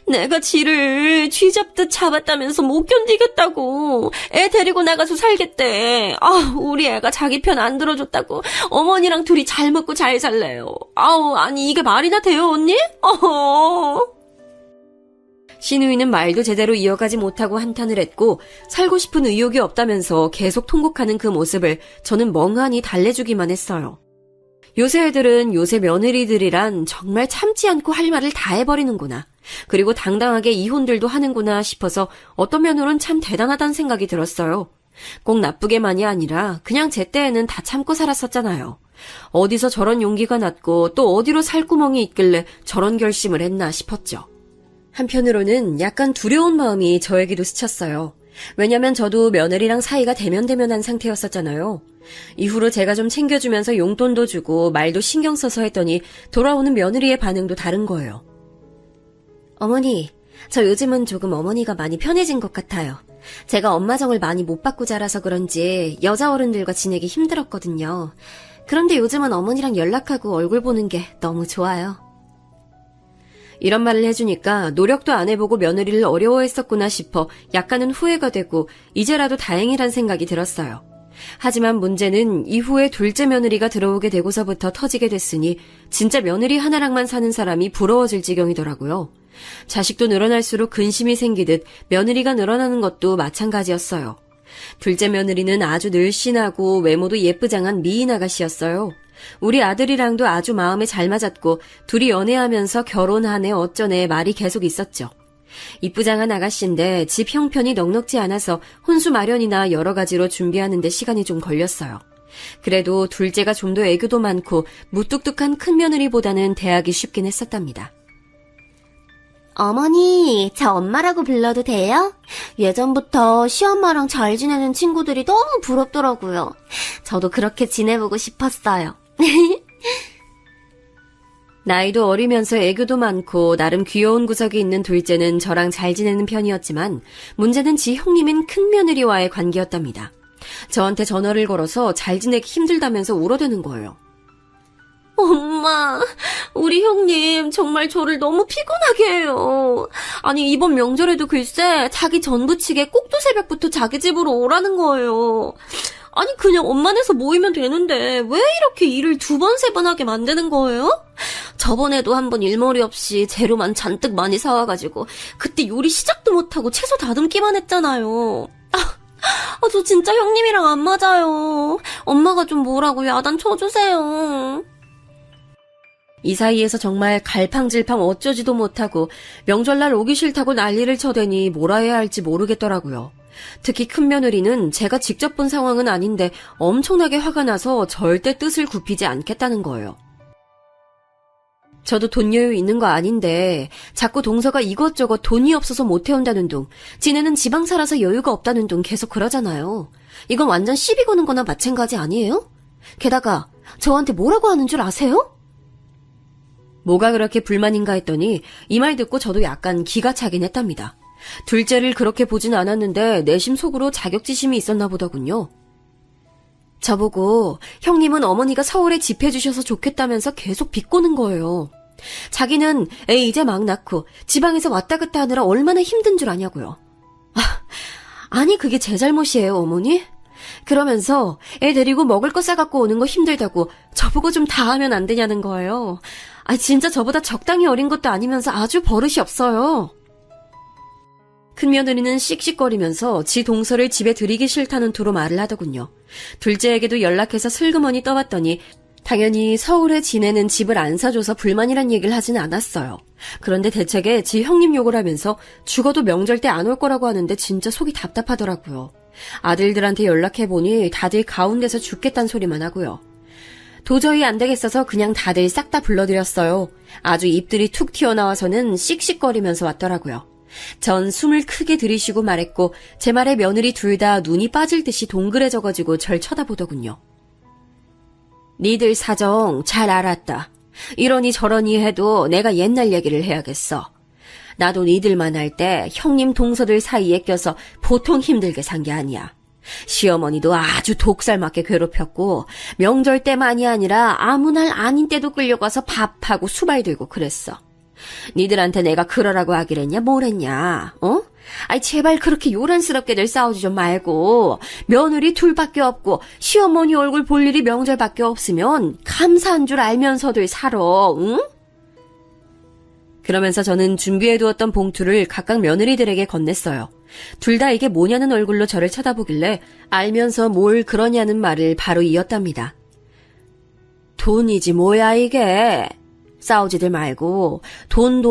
내가 지를 쥐잡듯 잡았다면서 못 견디겠다고. 애 데리고 나가서 살겠대. 우리 애가 자기 편 안 들어줬다고 어머니랑 둘이 잘 먹고 잘 살래요. 아니 이게 말이나 돼요, 언니? 신우이는 말도 제대로 이어가지 못하고 한탄을 했고 살고 싶은 의욕이 없다면서 계속 통곡하는 그 모습을 저는 멍하니 달래주기만 했어요. 요새 애들은 요새 며느리들이란 정말 참지 않고 할 말을 다 해버리는구나. 그리고 당당하게 이혼들도 하는구나 싶어서 어떤 면으로는 참 대단하다는 생각이 들었어요. 꼭 나쁘게만이 아니라 그냥 제 때에는 다 참고 살았었잖아요. 어디서 저런 용기가 났고 또 어디로 살구멍이 있길래 저런 결심을 했나 싶었죠. 한편으로는 약간 두려운 마음이 저에게도 스쳤어요. 왜냐면 저도 며느리랑 사이가 대면대면한 상태였었잖아요. 이후로 제가 좀 챙겨주면서 용돈도 주고 말도 신경 써서 했더니 돌아오는 며느리의 반응도 다른 거예요. 어머니, 저 요즘은 조금 어머니가 많이 편해진 것 같아요. 제가 엄마 정을 많이 못 받고 자라서 그런지 여자 어른들과 지내기 힘들었거든요. 그런데 요즘은 어머니랑 연락하고 얼굴 보는 게 너무 좋아요. 이런 말을 해주니까 노력도 안 해보고 며느리를 어려워했었구나 싶어 약간은 후회가 되고 이제라도 다행이란 생각이 들었어요. 하지만 문제는 이후에 둘째 며느리가 들어오게 되고서부터 터지게 됐으니 진짜 며느리 하나랑만 사는 사람이 부러워질 지경이더라고요. 자식도 늘어날수록 근심이 생기듯 며느리가 늘어나는 것도 마찬가지였어요. 둘째 며느리는 아주 늘씬하고 외모도 예쁘장한 미인 아가씨였어요. 우리 아들이랑도 아주 마음에 잘 맞았고 둘이 연애하면서 결혼하네 어쩌네 말이 계속 있었죠. 이쁘장한 아가씨인데 집 형편이 넉넉지 않아서 혼수 마련이나 여러 가지로 준비하는데 시간이 좀 걸렸어요. 그래도 둘째가 좀 더 애교도 많고 무뚝뚝한 큰며느리보다는 대하기 쉽긴 했었답니다. 어머니, 저 엄마라고 불러도 돼요? 예전부터 시엄마랑 잘 지내는 친구들이 너무 부럽더라고요. 저도 그렇게 지내보고 싶었어요. 나이도 어리면서 애교도 많고 나름 귀여운 구석이 있는 둘째는 저랑 잘 지내는 편이었지만 문제는 지 형님인 큰며느리와의 관계였답니다. 저한테 전화를 걸어서 잘 지내기 힘들다면서 울어대는 거예요. 엄마, 우리 형님 정말 저를 너무 피곤하게 해요. 아니 이번 명절에도 글쎄 자기 전 부치게 꼭두 새벽부터 자기 집으로 오라는 거예요. 아니 그냥 엄마네서 모이면 되는데 왜 이렇게 일을 2번, 3번 하게 만드는 거예요? 저번에도 한번 일머리 없이 재료만 잔뜩 많이 사와가지고 그때 요리 시작도 못하고 채소 다듬기만 했잖아요. 저 진짜 형님이랑 안 맞아요. 엄마가 좀 뭐라고 야단 쳐주세요. 이 사이에서 정말 갈팡질팡 어쩌지도 못하고 명절날 오기 싫다고 난리를 쳐대니 뭐라 해야 할지 모르겠더라고요. 특히 큰며느리는 제가 직접 본 상황은 아닌데 엄청나게 화가 나서 절대 뜻을 굽히지 않겠다는 거예요. 저도 돈 여유 있는 거 아닌데 자꾸 동서가 이것저것 돈이 없어서 못 해온다는 둥, 지네는 지방 살아서 여유가 없다는 둥 계속 그러잖아요. 이건 완전 시비 거는 거나 마찬가지 아니에요? 게다가 저한테 뭐라고 하는 줄 아세요? 뭐가 그렇게 불만인가 했더니 이 말 듣고 저도 약간 기가 차긴 했답니다. 둘째를 그렇게 보진 않았는데 내심 속으로 자격지심이 있었나 보더군요. 저보고 형님은 어머니가 서울에 집 해주셔서 좋겠다면서 계속 비꼬는 거예요. 자기는 애 이제 막 낳고 지방에서 왔다 갔다 하느라 얼마나 힘든 줄 아냐고요. 아니 그게 제 잘못이에요 어머니? 그러면서 애 데리고 먹을 거 싸갖고 오는 거 힘들다고 저보고 좀 다 하면 안 되냐는 거예요. 진짜 저보다 적당히 어린 것도 아니면서 아주 버릇이 없어요. 큰며느리는 씩씩거리면서 지 동서를 집에 들이기 싫다는 투로 말을 하더군요. 둘째에게도 연락해서 슬그머니 떠봤더니 당연히 서울에 지내는 집을 안 사줘서 불만이란 얘기를 하지는 않았어요. 그런데 대책에 지 형님 욕을 하면서 죽어도 명절 때 안 올 거라고 하는데 진짜 속이 답답하더라고요. 아들들한테 연락해보니 다들 가운데서 죽겠다는 소리만 하고요. 도저히 안 되겠어서 그냥 다들 싹 다 불러드렸어요. 아주 입들이 툭 튀어나와서는 씩씩거리면서 왔더라고요. 전 숨을 크게 들이쉬고 말했고 제 말에 며느리 둘 다 눈이 빠질 듯이 동그래져가지고 절 쳐다보더군요. 니들 사정 잘 알았다. 이러니 저러니 해도 내가 옛날 얘기를 해야겠어. 나도 니들만 할 때 형님 동서들 사이에 껴서 보통 힘들게 산 게 아니야. 시어머니도 아주 독살맞게 괴롭혔고 명절 때만이 아니라 아무 날 아닌 때도 끌려가서 밥하고 수발 들고 그랬어. 니들한테 내가 그러라고 하기랬냐, 뭐랬냐, 어? 아이, 제발 그렇게 요란스럽게들 싸우지 좀 말고, 며느리 둘밖에 없고, 시어머니 얼굴 볼 일이 명절밖에 없으면, 감사한 줄 알면서들 살아, 응? 그러면서 저는 준비해두었던 봉투를 각각 며느리들에게 건넸어요. 둘 다 이게 뭐냐는 얼굴로 저를 쳐다보길래 알면서 뭘 그러냐는 말을 바로 이었답니다. 돈이지 뭐야 이게. 싸우지들 말고 돈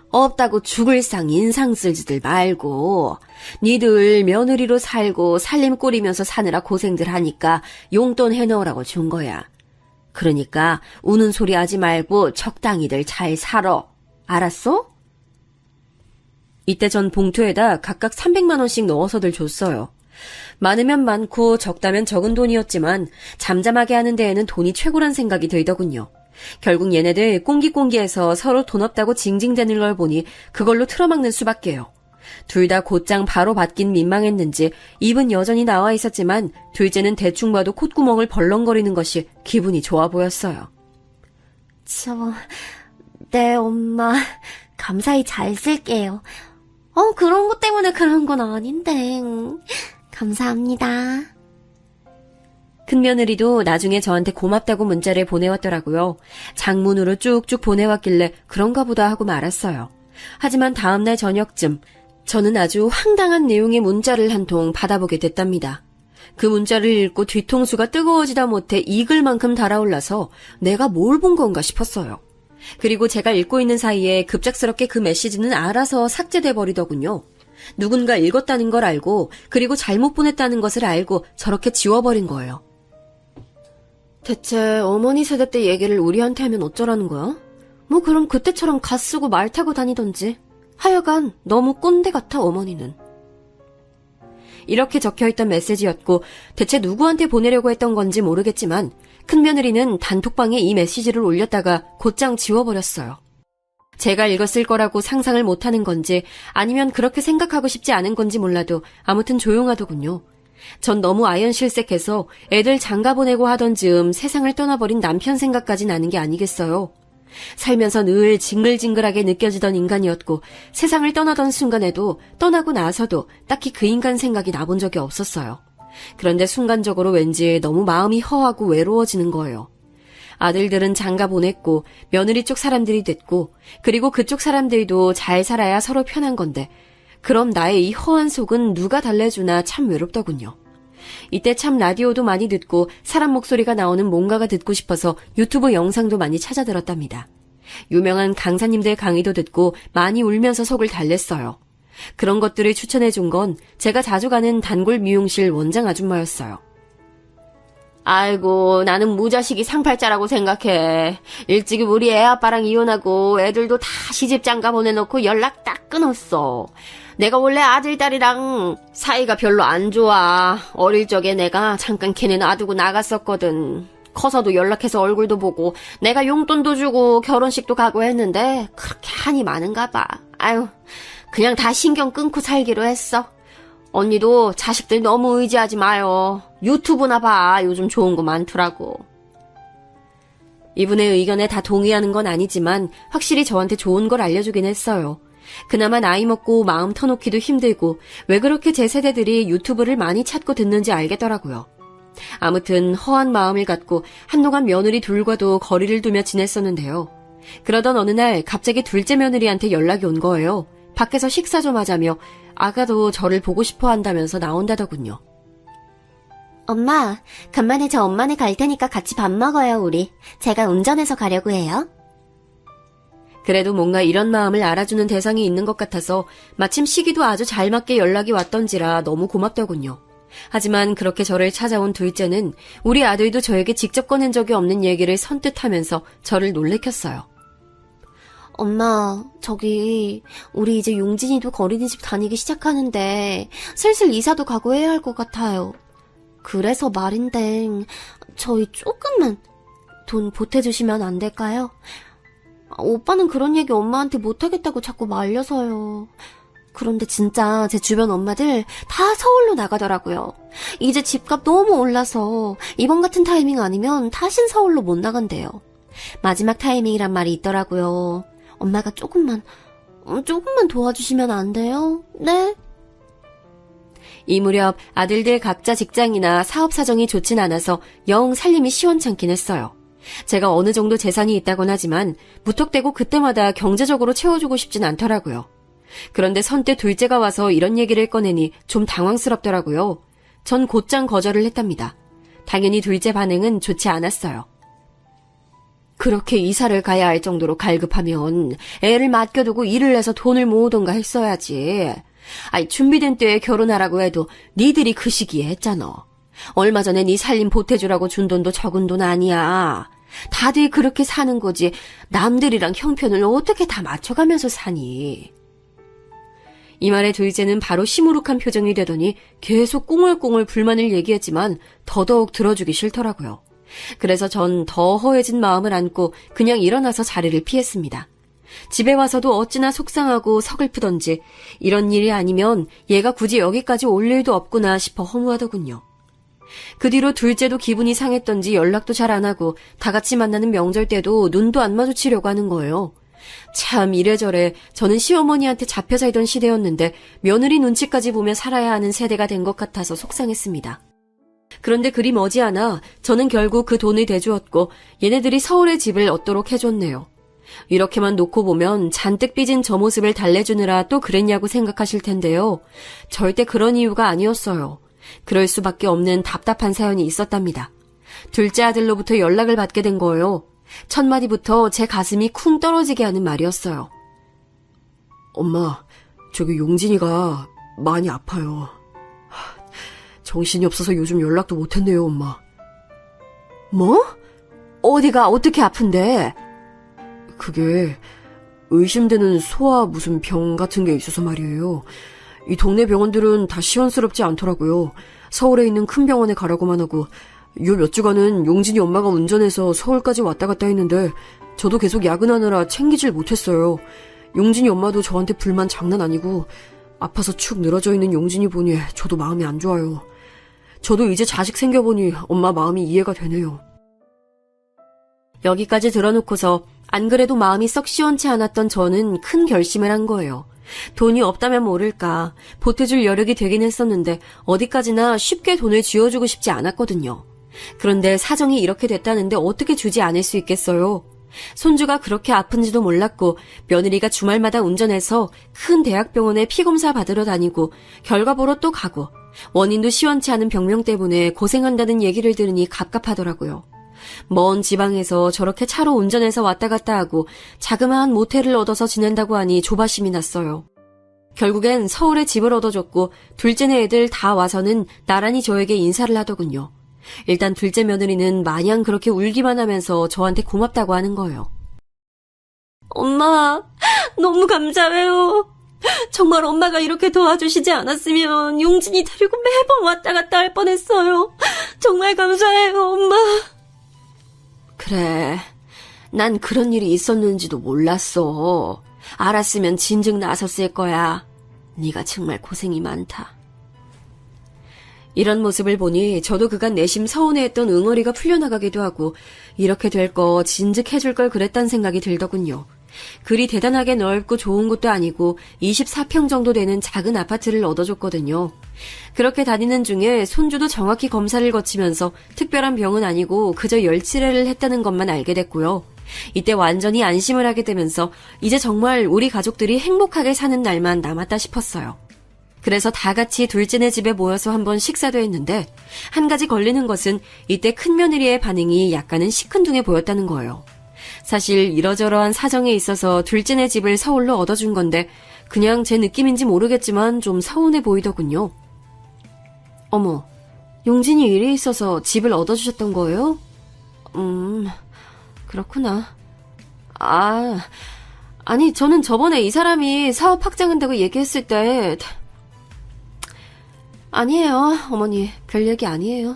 없다고 죽을 상 인상 쓸지들 말고 니들 며느리로 살고 살림 꾸리면서 사느라 고생들 하니까 용돈 해놓으라고 준 거야. 그러니까 우는 소리 하지 말고 적당히들 잘 살아. 알았어? 이때 전 봉투에다 각각 300만 원씩 넣어서들 줬어요. 많으면 많고 적다면 적은 돈이었지만 잠잠하게 하는 데에는 돈이 최고란 생각이 들더군요. 결국 얘네들 꽁기꽁기해서 서로 돈 없다고 징징대는 걸 보니 그걸로 틀어막는 수밖에요. 둘 다 곧장 바로 받긴 민망했는지 입은 여전히 나와 있었지만 둘째는 대충 봐도 콧구멍을 벌렁거리는 것이 기분이 좋아 보였어요. 네, 엄마. 감사히 잘 쓸게요. 그런 것 때문에 그런 건 아닌데. 감사합니다. 큰며느리도 나중에 저한테 고맙다고 문자를 보내왔더라고요. 장문으로 쭉쭉 보내왔길래 그런가 보다 하고 말았어요. 하지만 다음날 저녁쯤 저는 아주 황당한 내용의 문자를 한 통 받아보게 됐답니다. 그 문자를 읽고 뒤통수가 뜨거워지다 못해 익을 만큼 달아올라서 내가 뭘 본 건가 싶었어요. 그리고 제가 읽고 있는 사이에 급작스럽게 그 메시지는 알아서 삭제돼 버리더군요. 누군가 읽었다는 걸 알고 그리고 잘못 보냈다는 것을 알고 저렇게 지워버린 거예요. 대체 어머니 세대 때 얘기를 우리한테 하면 어쩌라는 거야? 뭐 그럼 그때처럼 가 쓰고 말 타고 다니던지. 하여간 너무 꼰대 같아 어머니는. 이렇게 적혀있던 메시지였고 대체 누구한테 보내려고 했던 건지 모르겠지만 큰며느리는 단톡방에 이 메시지를 올렸다가 곧장 지워버렸어요. 제가 읽었을 거라고 상상을 못하는 건지 아니면 그렇게 생각하고 싶지 않은 건지 몰라도 아무튼 조용하더군요. 전 너무 아연실색해서 애들 장가 보내고 하던 즈음 세상을 떠나버린 남편 생각까지 나는 게 아니겠어요. 살면서 늘 징글징글하게 느껴지던 인간이었고 세상을 떠나던 순간에도 떠나고 나서도 딱히 그 인간 생각이 나본 적이 없었어요. 그런데 순간적으로 왠지 너무 마음이 허하고 외로워지는 거예요. 아들들은 장가 보냈고 며느리 쪽 사람들이 됐고 그리고 그쪽 사람들도 잘 살아야 서로 편한 건데 그럼 나의 이 허한 속은 누가 달래주나 참 외롭더군요. 이때 참 라디오도 많이 듣고 사람 목소리가 나오는 뭔가가 듣고 싶어서 유튜브 영상도 많이 찾아 들었답니다. 유명한 강사님들 강의도 듣고 많이 울면서 속을 달랬어요. 그런 것들을 추천해준 건 제가 자주 가는 단골 미용실 원장 아줌마였어요. 아이고, 나는 무자식이 상팔자라고 생각해. 일찍이 우리 애 아빠랑 이혼하고 애들도 다 시집 장가 보내놓고 연락 딱 끊었어. 내가 원래 아들, 딸이랑 사이가 별로 안 좋아. 어릴 적에 내가 잠깐 걔네 놔두고 나갔었거든. 커서도 연락해서 얼굴도 보고 내가 용돈도 주고 결혼식도 가고 했는데 그렇게 한이 많은가 봐. 아유, 그냥 다 신경 끊고 살기로 했어. 언니도 자식들 너무 의지하지 마요. 유튜브나 봐. 요즘 좋은 거 많더라고. 이분의 의견에 다 동의하는 건 아니지만 확실히 저한테 좋은 걸 알려주긴 했어요. 그나마 나이 먹고 마음 터놓기도 힘들고 왜 그렇게 제 세대들이 유튜브를 많이 찾고 듣는지 알겠더라고요. 아무튼 허한 마음을 갖고 한동안 며느리 둘과도 거리를 두며 지냈었는데요. 그러던 어느 날 갑자기 둘째 며느리한테 연락이 온 거예요. 밖에서 식사 좀 하자며 아가도 저를 보고 싶어 한다면서 나온다더군요. 엄마, 간만에 저 엄마네 갈 테니까 같이 밥 먹어요, 우리. 제가 운전해서 가려고 해요. 그래도 뭔가 이런 마음을 알아주는 대상이 있는 것 같아서 마침 시기도 아주 잘 맞게 연락이 왔던지라 너무 고맙더군요. 하지만 그렇게 저를 찾아온 둘째는 우리 아들도 저에게 직접 꺼낸 적이 없는 얘기를 선뜻 하면서 저를 놀래켰어요. 엄마, 우리 이제 용진이도 어린이집 다니기 시작하는데 슬슬 이사도 가고 해야 할 것 같아요. 그래서 말인데 저희 조금만 돈 보태주시면 안 될까요? 오빠는 그런 얘기 엄마한테 못하겠다고 자꾸 말려서요. 그런데 진짜 제 주변 엄마들 다 서울로 나가더라고요. 이제 집값 너무 올라서 이번 같은 타이밍 아니면 다신 서울로 못 나간대요. 마지막 타이밍이란 말이 있더라고요. 엄마가 조금만 도와주시면 안 돼요? 네? 이 무렵 아들들 각자 직장이나 사업 사정이 좋진 않아서 영 살림이 시원찮긴 했어요. 제가 어느 정도 재산이 있다곤 하지만 무턱대고 그때마다 경제적으로 채워주고 싶진 않더라고요. 그런데 선뜻 둘째가 와서 이런 얘기를 꺼내니 좀 당황스럽더라고요. 전 곧장 거절을 했답니다. 당연히 둘째 반응은 좋지 않았어요. 그렇게 이사를 가야 할 정도로 갈급하면 애를 맡겨두고 일을 해서 돈을 모으던가 했어야지. 아이, 준비된 때에 결혼하라고 해도 니들이 그 시기에 했잖아. 얼마 전에 네 살림 보태주라고 준 돈도 적은 돈 아니야. 다들 그렇게 사는 거지. 남들이랑 형편을 어떻게 다 맞춰가면서 사니. 이 말에 둘째는 바로 시무룩한 표정이 되더니 계속 꽁얼꽁얼 불만을 얘기했지만 더더욱 들어주기 싫더라고요. 그래서 전 더 허해진 마음을 안고 그냥 일어나서 자리를 피했습니다. 집에 와서도 어찌나 속상하고 서글프던지 이런 일이 아니면 얘가 굳이 여기까지 올 일도 없구나 싶어 허무하더군요. 그 뒤로 둘째도 기분이 상했던지 연락도 잘 안 하고 다 같이 만나는 명절 때도 눈도 안 마주치려고 하는 거예요. 참 이래저래 저는 시어머니한테 잡혀 살던 시대였는데 며느리 눈치까지 보며 살아야 하는 세대가 된 것 같아서 속상했습니다. 그런데 그리 머지않아 저는 결국 그 돈을 대주었고 얘네들이 서울에 집을 얻도록 해줬네요. 이렇게만 놓고 보면 잔뜩 삐진 저 모습을 달래주느라 또 그랬냐고 생각하실 텐데요. 절대 그런 이유가 아니었어요. 그럴 수밖에 없는 답답한 사연이 있었답니다. 둘째 아들로부터 연락을 받게 된 거예요. 첫 마디부터 제 가슴이 쿵 떨어지게 하는 말이었어요. 엄마, 저기 용진이가 많이 아파요. 정신이 없어서 요즘 연락도 못했네요, 엄마. 뭐? 어디가 어떻게 아픈데? 그게 의심되는 소아 무슨 병 같은 게 있어서 말이에요. 이 동네 병원들은 다 시원스럽지 않더라고요. 서울에 있는 큰 병원에 가라고만 하고 요 몇 주간은 용진이 엄마가 운전해서 서울까지 왔다 갔다 했는데 저도 계속 야근하느라 챙기질 못했어요. 용진이 엄마도 저한테 불만 장난 아니고 아파서 축 늘어져 있는 용진이 보니 저도 마음이 안 좋아요. 저도 이제 자식 생겨보니 엄마 마음이 이해가 되네요. 여기까지 들어놓고서 안 그래도 마음이 썩 시원치 않았던 저는 큰 결심을 한 거예요. 돈이 없다면 모를까 보태줄 여력이 되긴 했었는데 어디까지나 쉽게 돈을 쥐어주고 싶지 않았거든요. 그런데 사정이 이렇게 됐다는데 어떻게 주지 않을 수 있겠어요. 손주가 그렇게 아픈지도 몰랐고 며느리가 주말마다 운전해서 큰 대학병원에 피검사 받으러 다니고 결과 보러 또 가고 원인도 시원치 않은 병명 때문에 고생한다는 얘기를 들으니 갑갑하더라고요. 먼 지방에서 저렇게 차로 운전해서 왔다 갔다 하고 자그마한 모텔을 얻어서 지낸다고 하니 조바심이 났어요. 결국엔 서울에 집을 얻어줬고 둘째네 애들 다 와서는 나란히 저에게 인사를 하더군요. 일단 둘째 며느리는 마냥 그렇게 울기만 하면서 저한테 고맙다고 하는 거예요. 엄마, 너무 감사해요. 정말 엄마가 이렇게 도와주시지 않았으면 용진이 데리고 매번 왔다 갔다 할 뻔했어요. 정말 감사해요, 엄마. 그래, 난 그런 일이 있었는지도 몰랐어. 알았으면 진즉 나섰을 거야. 네가 정말 고생이 많다. 이런 모습을 보니 저도 그간 내심 서운해했던 응어리가 풀려나가기도 하고 이렇게 될 거 진즉 해줄 걸 그랬단 생각이 들더군요. 그리 대단하게 넓고 좋은 곳도 아니고 24평 정도 되는 작은 아파트를 얻어줬거든요. 그렇게 다니는 중에 손주도 정확히 검사를 거치면서 특별한 병은 아니고 그저 열치레를 했다는 것만 알게 됐고요. 이때 완전히 안심을 하게 되면서 이제 정말 우리 가족들이 행복하게 사는 날만 남았다 싶었어요. 그래서 다 같이 둘째네 집에 모여서 한번 식사도 했는데 한 가지 걸리는 것은 이때 큰며느리의 반응이 약간은 시큰둥해 보였다는 거예요. 사실 이러저러한 사정에 있어서 둘째네 집을 서울로 얻어준 건데 그냥 제 느낌인지 모르겠지만 좀 서운해 보이더군요. 어머, 용진이 일이 있어서 집을 얻어주셨던 거예요? 그렇구나. 아니 저는 저번에 이 사람이 사업 확장한다고 얘기했을 때 아니에요, 어머니. 별 얘기 아니에요.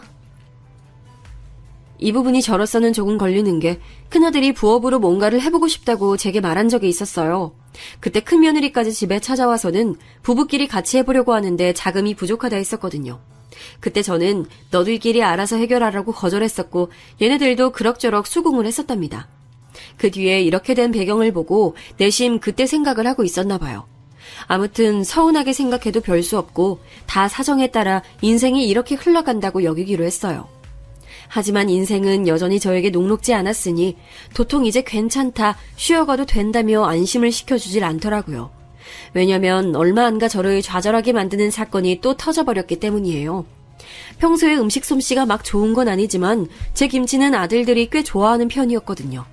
이 부분이 저로서는 조금 걸리는 게 큰아들이 부업으로 뭔가를 해보고 싶다고 제게 말한 적이 있었어요. 그때 큰며느리까지 집에 찾아와서는 부부끼리 같이 해보려고 하는데 자금이 부족하다 했었거든요. 그때 저는 너들끼리 알아서 해결하라고 거절했었고 얘네들도 그럭저럭 수긍을 했었답니다. 그 뒤에 이렇게 된 배경을 보고 내심 그때 생각을 하고 있었나 봐요. 아무튼 서운하게 생각해도 별 수 없고 다 사정에 따라 인생이 이렇게 흘러간다고 여기기로 했어요. 하지만 인생은 여전히 저에게 녹록지 않았으니 도통 이제 괜찮다, 쉬어가도 된다며 안심을 시켜주질 않더라고요. 왜냐면 얼마 안 가 저를 좌절하게 만드는 사건이 또 터져버렸기 때문이에요. 평소에 음식 솜씨가 막 좋은 건 아니지만 제 김치는 아들들이 꽤 좋아하는 편이었거든요.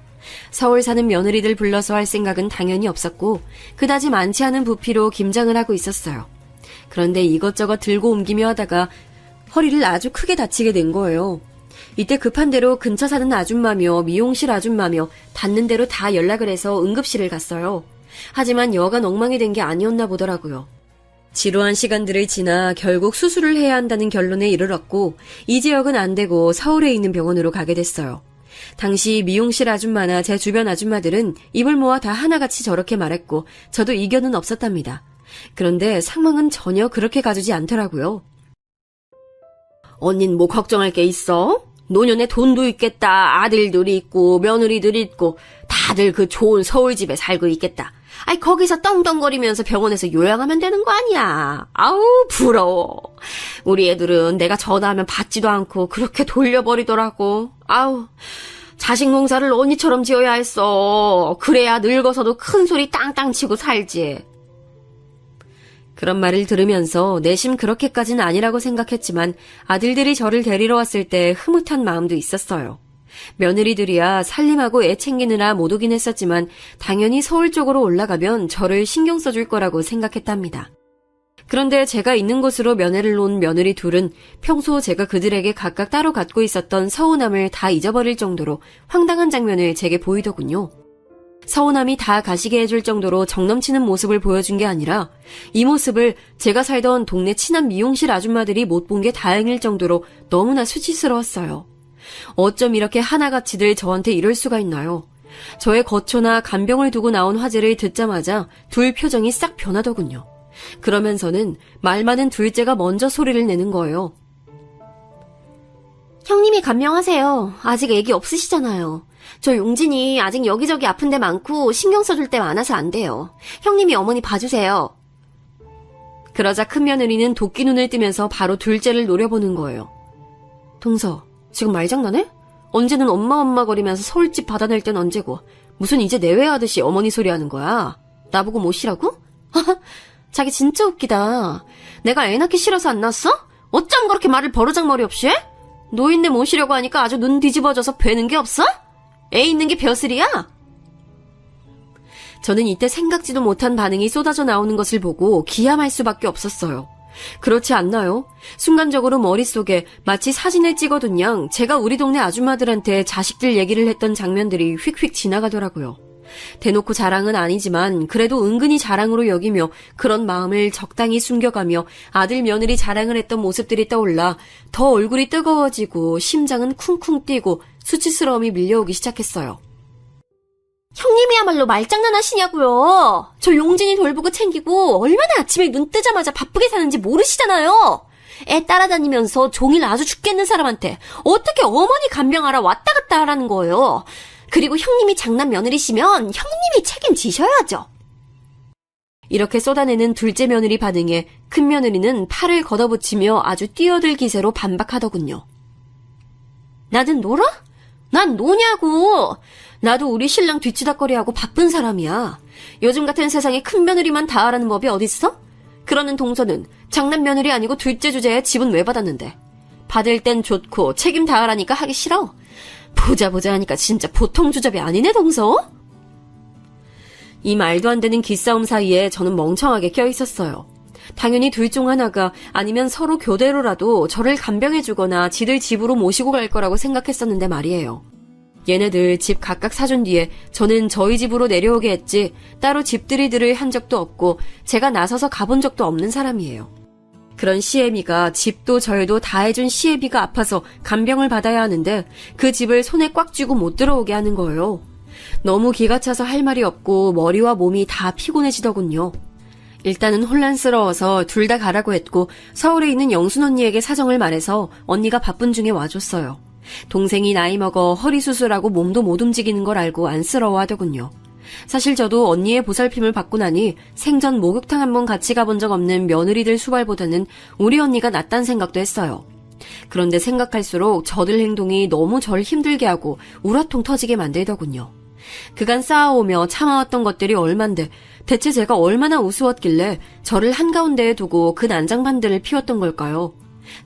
서울 사는 며느리들 불러서 할 생각은 당연히 없었고 그다지 많지 않은 부피로 김장을 하고 있었어요. 그런데 이것저것 들고 옮기며 하다가 허리를 아주 크게 다치게 된 거예요. 이때 급한 대로 근처 사는 아줌마며 미용실 아줌마며 닿는 대로 다 연락을 해서 응급실을 갔어요. 하지만 여간 엉망이 된 게 아니었나 보더라고요. 지루한 시간들을 지나 결국 수술을 해야 한다는 결론에 이르렀고 이 지역은 안 되고 서울에 있는 병원으로 가게 됐어요. 당시 미용실 아줌마나 제 주변 아줌마들은 입을 모아 다 하나같이 저렇게 말했고 저도 이견은 없었답니다. 그런데 상황은 전혀 그렇게 가주지 않더라고요. 언닌 뭐 걱정할 게 있어? 노년에 돈도 있겠다. 아들들이 있고 며느리들이 있고 다들 그 좋은 서울집에 살고 있겠다. 아이 거기서 떵떵거리면서 병원에서 요양하면 되는 거 아니야. 아우 부러워. 우리 애들은 내가 전화하면 받지도 않고 그렇게 돌려버리더라고. 아우 자식 농사를 언니처럼 지어야 했어. 그래야 늙어서도 큰 소리 땅땅 치고 살지. 그런 말을 들으면서 내심 그렇게까지는 아니라고 생각했지만 아들들이 저를 데리러 왔을 때 흐뭇한 마음도 있었어요. 며느리들이야 살림하고 애 챙기느라 못 오긴 했었지만 당연히 서울 쪽으로 올라가면 저를 신경 써줄 거라고 생각했답니다. 그런데 제가 있는 곳으로 면회를 온 며느리 둘은 평소 제가 그들에게 각각 따로 갖고 있었던 서운함을 다 잊어버릴 정도로 황당한 장면을 제게 보이더군요. 서운함이 다 가시게 해줄 정도로 정넘치는 모습을 보여준 게 아니라 이 모습을 제가 살던 동네 친한 미용실 아줌마들이 못 본 게 다행일 정도로 너무나 수치스러웠어요. 어쩜 이렇게 하나같이들 저한테 이럴 수가 있나요? 저의 거초나 간병을 두고 나온 화제를 듣자마자 둘 표정이 싹 변하더군요. 그러면서는 말 많은 둘째가 먼저 소리를 내는 거예요. 형님이 간병하세요. 아직 애기 없으시잖아요. 저 용진이 아직 여기저기 아픈 데 많고 신경 써줄 데 많아서 안 돼요. 형님이 어머니 봐주세요. 그러자 큰 며느리는 도끼 눈을 뜨면서 바로 둘째를 노려보는 거예요. 동서, 지금 말장난해? 언제는 엄마 거리면서 서울집 받아낼 땐 언제고 무슨 이제 내외하듯이 어머니 소리 하는 거야? 나보고 모시라고? 자기 진짜 웃기다. 내가 애 낳기 싫어서 안 낳았어? 어쩜 그렇게 말을 버르장머리 없이 해? 노인네 모시려고 하니까 아주 눈 뒤집어져서 뵈는 게 없어? 애 있는 게 벼슬이야? 저는 이때 생각지도 못한 반응이 쏟아져 나오는 것을 보고 기함할 수밖에 없었어요. 그렇지 않나요? 순간적으로 머릿속에 마치 사진을 찍어둔 양 제가 우리 동네 아줌마들한테 자식들 얘기를 했던 장면들이 휙휙 지나가더라고요. 대놓고 자랑은 아니지만 그래도 은근히 자랑으로 여기며 그런 마음을 적당히 숨겨가며 아들 며느리 자랑을 했던 모습들이 떠올라 더 얼굴이 뜨거워지고 심장은 쿵쿵 뛰고 수치스러움이 밀려오기 시작했어요. 형님이야말로 말장난하시냐고요. 저 용진이 돌보고 챙기고 얼마나 아침에 눈 뜨자마자 바쁘게 사는지 모르시잖아요. 애 따라다니면서 종일 아주 죽겠는 사람한테 어떻게 어머니 간병하라 왔다 갔다 하라는 거예요. 그리고 형님이 장남 며느리시면 형님이 책임지셔야죠. 이렇게 쏟아내는 둘째 며느리 반응에 큰 며느리는 팔을 걷어붙이며 아주 뛰어들 기세로 반박하더군요. 나는 놀아? 난 노냐고. 나도 우리 신랑 뒤치다꺼리하고 바쁜 사람이야. 요즘 같은 세상에 큰 며느리만 다 하라는 법이 어딨어? 그러는 동서는 장남 며느리 아니고 둘째 주제에 집은 왜 받았는데? 받을 땐 좋고 책임 다 하라니까 하기 싫어. 보자 하니까 진짜 보통 주접이 아니네 동서? 이 말도 안 되는 기싸움 사이에 저는 멍청하게 껴있었어요. 당연히 둘 중 하나가 아니면 서로 교대로라도 저를 간병해주거나 지들 집으로 모시고 갈 거라고 생각했었는데 말이에요. 얘네들 집 각각 사준 뒤에 저는 저희 집으로 내려오게 했지 따로 집들이들을 한 적도 없고 제가 나서서 가본 적도 없는 사람이에요. 그런 시애미가 집도 절도 다 해준 시애비가 아파서 간병을 받아야 하는데 그 집을 손에 꽉 쥐고 못 들어오게 하는 거예요. 너무 기가 차서 할 말이 없고 머리와 몸이 다 피곤해지더군요. 일단은 혼란스러워서 둘 다 가라고 했고 서울에 있는 영순 언니에게 사정을 말해서 언니가 바쁜 중에 와줬어요. 동생이 나이 먹어 허리 수술하고 몸도 못 움직이는 걸 알고 안쓰러워하더군요. 사실 저도 언니의 보살핌을 받고 나니 생전 목욕탕 한번 같이 가본 적 없는 며느리들 수발보다는 우리 언니가 낫단 생각도 했어요. 그런데 생각할수록 저들 행동이 너무 절 힘들게 하고 우라통 터지게 만들더군요. 그간 쌓아오며 참아왔던 것들이 얼만데 대체 제가 얼마나 우스웠길래 저를 한가운데에 두고 그 난장판들을 피웠던 걸까요?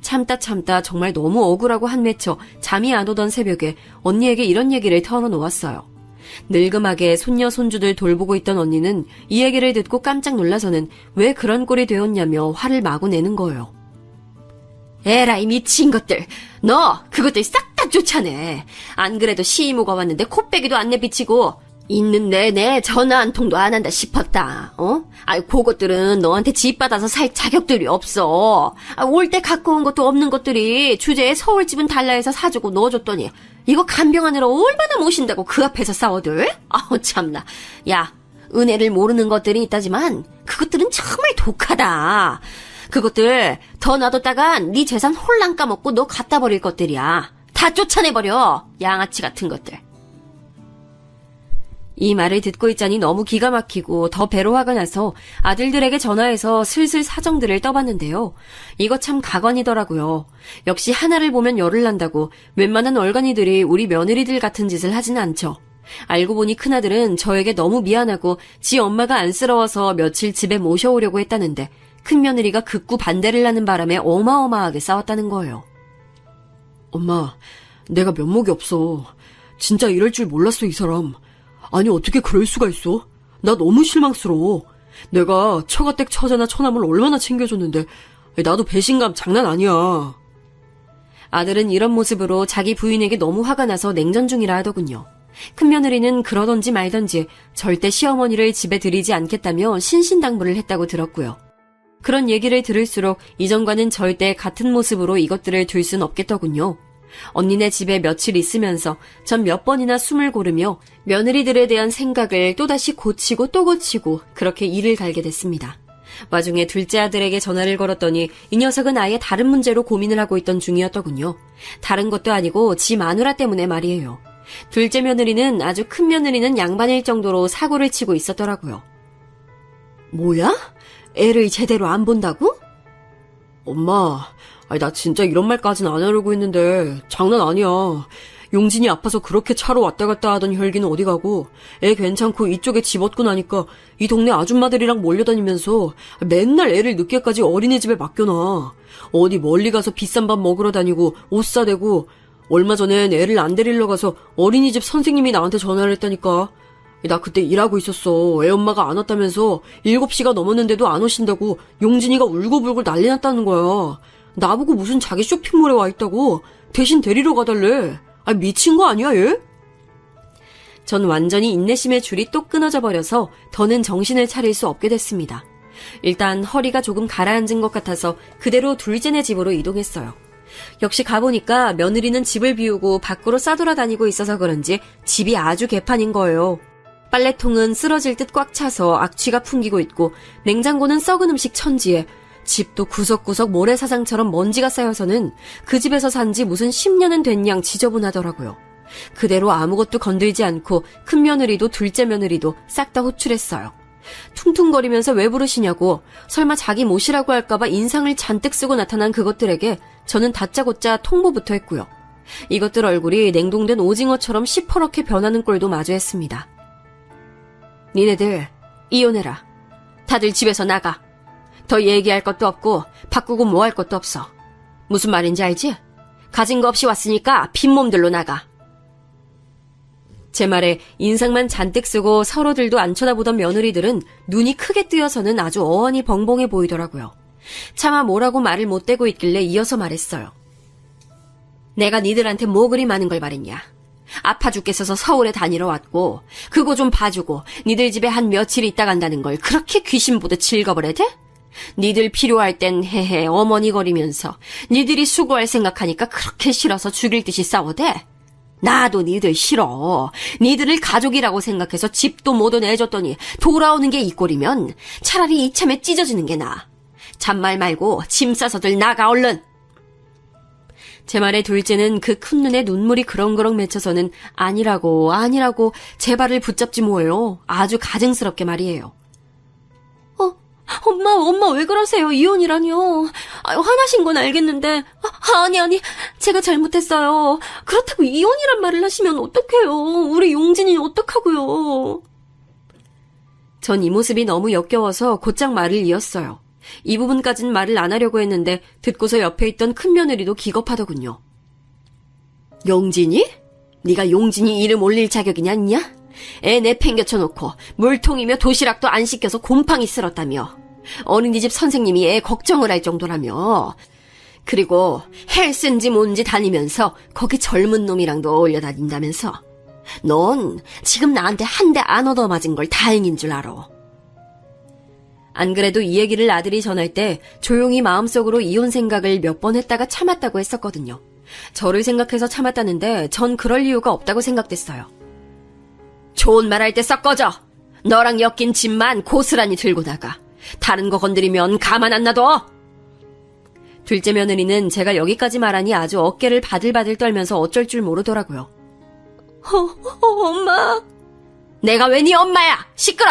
참다 정말 너무 억울하고 한맺혀 잠이 안 오던 새벽에 언니에게 이런 얘기를 털어놓았어요. 늙음하게 손녀 손주들 돌보고 있던 언니는 이 얘기를 듣고 깜짝 놀라서는 왜 그런 꼴이 되었냐며 화를 마구 내는 거예요. 에라이 미친 것들. 너 그것들 싹 다 쫓아내. 안 그래도 시이모가 왔는데 코빼기도 안 내비치고 있는 내내 전화 한 통도 안 한다 싶었다. 아이 그것들은 너한테 집 받아서 살 자격들이 없어. 올 때 갖고 온 것도 없는 것들이 주제에 서울집은 달라 해서 사주고 넣어줬더니 이거 간병하느라 얼마나 모신다고 그 앞에서 싸워들? 아우 참나. 야, 은혜를 모르는 것들이 있다지만 그것들은 정말 독하다. 그것들 더 놔뒀다간 네 재산 홀랑 까먹고 너 갖다 버릴 것들이야. 다 쫓아내버려. 양아치 같은 것들. 이 말을 듣고 있자니 너무 기가 막히고 더 배로 화가 나서 아들들에게 전화해서 슬슬 사정들을 떠봤는데요. 이거 참 가관이더라고요. 역시 하나를 보면 열을 난다고 웬만한 얼간이들이 우리 며느리들 같은 짓을 하진 않죠. 알고 보니 큰아들은 저에게 너무 미안하고 지 엄마가 안쓰러워서 며칠 집에 모셔오려고 했다는데 큰며느리가 극구 반대를 하는 바람에 어마어마하게 싸웠다는 거예요. 엄마, 내가 면목이 없어. 진짜 이럴 줄 몰랐어, 이 사람. 아니, 어떻게 그럴 수가 있어? 나 너무 실망스러워. 내가 처가댁 처자나 처남을 얼마나 챙겨줬는데 나도 배신감 장난 아니야. 아들은 이런 모습으로 자기 부인에게 너무 화가 나서 냉전 중이라 하더군요. 큰며느리는 그러던지 말던지 절대 시어머니를 집에 들이지 않겠다며 신신당부를 했다고 들었고요. 그런 얘기를 들을수록 이전과는 절대 같은 모습으로 이것들을 둘 순 없겠더군요. 언니네 집에 며칠 있으면서 전 몇 번이나 숨을 고르며 며느리들에 대한 생각을 또다시 고치고 또 고치고 그렇게 일을 갈게 됐습니다. 와중에 둘째 아들에게 전화를 걸었더니 이 녀석은 아예 다른 문제로 고민을 하고 있던 중이었더군요. 다른 것도 아니고 지 마누라 때문에 말이에요. 둘째 며느리는 아주 큰 며느리는 양반일 정도로 사고를 치고 있었더라고요. 뭐야? 애를 제대로 안 본다고? 엄마, 아니, 나 진짜 이런 말까지는 안 하려고 했는데 장난 아니야. 용진이 아파서 그렇게 차로 왔다 갔다 하던 혈기는 어디 가고 애 괜찮고 이쪽에 집 얻고 나니까 이 동네 아줌마들이랑 몰려다니면서 맨날 애를 늦게까지 어린이집에 맡겨놔. 어디 멀리 가서 비싼 밥 먹으러 다니고 옷 사대고 얼마 전엔 애를 안 데리러 가서 어린이집 선생님이 나한테 전화를 했다니까. 나 그때 일하고 있었어. 애 엄마가 안 왔다면서 7시가 넘었는데도 안 오신다고 용진이가 울고불고 난리 났다는 거야. 나보고 무슨 자기 쇼핑몰에 와 있다고 대신 데리러 가달래. 아, 미친 거 아니야 얘? 전 완전히 인내심의 줄이 또 끊어져 버려서 더는 정신을 차릴 수 없게 됐습니다. 일단 허리가 조금 가라앉은 것 같아서 그대로 둘째네 집으로 이동했어요. 역시 가보니까 며느리는 집을 비우고 밖으로 싸돌아다니고 있어서 그런지 집이 아주 개판인 거예요. 빨래통은 쓰러질 듯 꽉 차서 악취가 풍기고 있고 냉장고는 썩은 음식 천지에 집도 구석구석 모래사장처럼 먼지가 쌓여서는 그 집에서 산지 무슨 10년은 된 양 지저분하더라고요. 그대로 아무것도 건들지 않고 큰며느리도 둘째 며느리도 싹 다 호출했어요. 퉁퉁거리면서 왜 부르시냐고 설마 자기 모시라고 할까봐 인상을 잔뜩 쓰고 나타난 그것들에게 저는 다짜고짜 통보부터 했고요. 이것들 얼굴이 냉동된 오징어처럼 시퍼렇게 변하는 꼴도 마주했습니다. 니네들 이혼해라. 다들 집에서 나가. 더 얘기할 것도 없고 바꾸고 뭐 할 것도 없어. 무슨 말인지 알지? 가진 거 없이 왔으니까 빈몸들로 나가. 제 말에 인상만 잔뜩 쓰고 서로들도 안 쳐다보던 며느리들은 눈이 크게 뜨여서는 아주 어안이 벙벙해 보이더라고요. 차마 뭐라고 말을 못 대고 있길래 이어서 말했어요. 내가 니들한테 뭐 그리 많은 걸 바랬냐. 아파 죽겠어서 서울에 다니러 왔고 그거 좀 봐주고 니들 집에 한 며칠 있다 간다는 걸 그렇게 귀신 보듯 즐거버려 돼? 니들 필요할 땐 헤헤 어머니거리면서 니들이 수고할 생각하니까 그렇게 싫어서 죽일 듯이 싸워대? 나도 니들 싫어. 니들을 가족이라고 생각해서 집도 모두 내줬더니 돌아오는 게 이 꼴이면 차라리 이참에 찢어지는 게 나아. 잔말 말고 짐 싸서들 나가 얼른. 제 말에 둘째는 그 큰 눈에 눈물이 그렁그렁 맺혀서는 아니라고 제 발을 붙잡지 뭐예요. 아주 가증스럽게 말이에요. 엄마 왜 그러세요? 이혼이라뇨. 화나신 건 알겠는데. 아니, 제가 잘못했어요. 그렇다고 이혼이란 말을 하시면 어떡해요. 우리 용진이는 어떡하고요. 전 이 모습이 너무 역겨워서 곧장 말을 이었어요. 이 부분까진 말을 안 하려고 했는데 듣고서 옆에 있던 큰며느리도 기겁하더군요. 용진이? 네가 용진이 이름 올릴 자격이냐 있냐? 애 내팽겨쳐놓고 물통이며 도시락도 안 시켜서 곰팡이 쓸었다며. 어린이집 선생님이 애 걱정을 할 정도라며. 그리고 헬스인지 뭔지 다니면서 거기 젊은 놈이랑도 어울려 다닌다면서. 넌 지금 나한테 한 대 안 얻어맞은 걸 다행인 줄 알아. 안 그래도 이 얘기를 아들이 전할 때 조용히 마음속으로 이혼 생각을 몇 번 했다가 참았다고 했었거든요. 저를 생각해서 참았다는데 전 그럴 이유가 없다고 생각됐어요. 좋은 말 할 때 썩 꺼져. 너랑 엮인 짐만 고스란히 들고 나가. 다른 거 건드리면 가만 안 놔둬. 둘째 며느리는 제가 여기까지 말하니 아주 어깨를 바들바들 떨면서 어쩔 줄 모르더라고요. 엄마. 내가 왜 네 엄마야? 시끄러!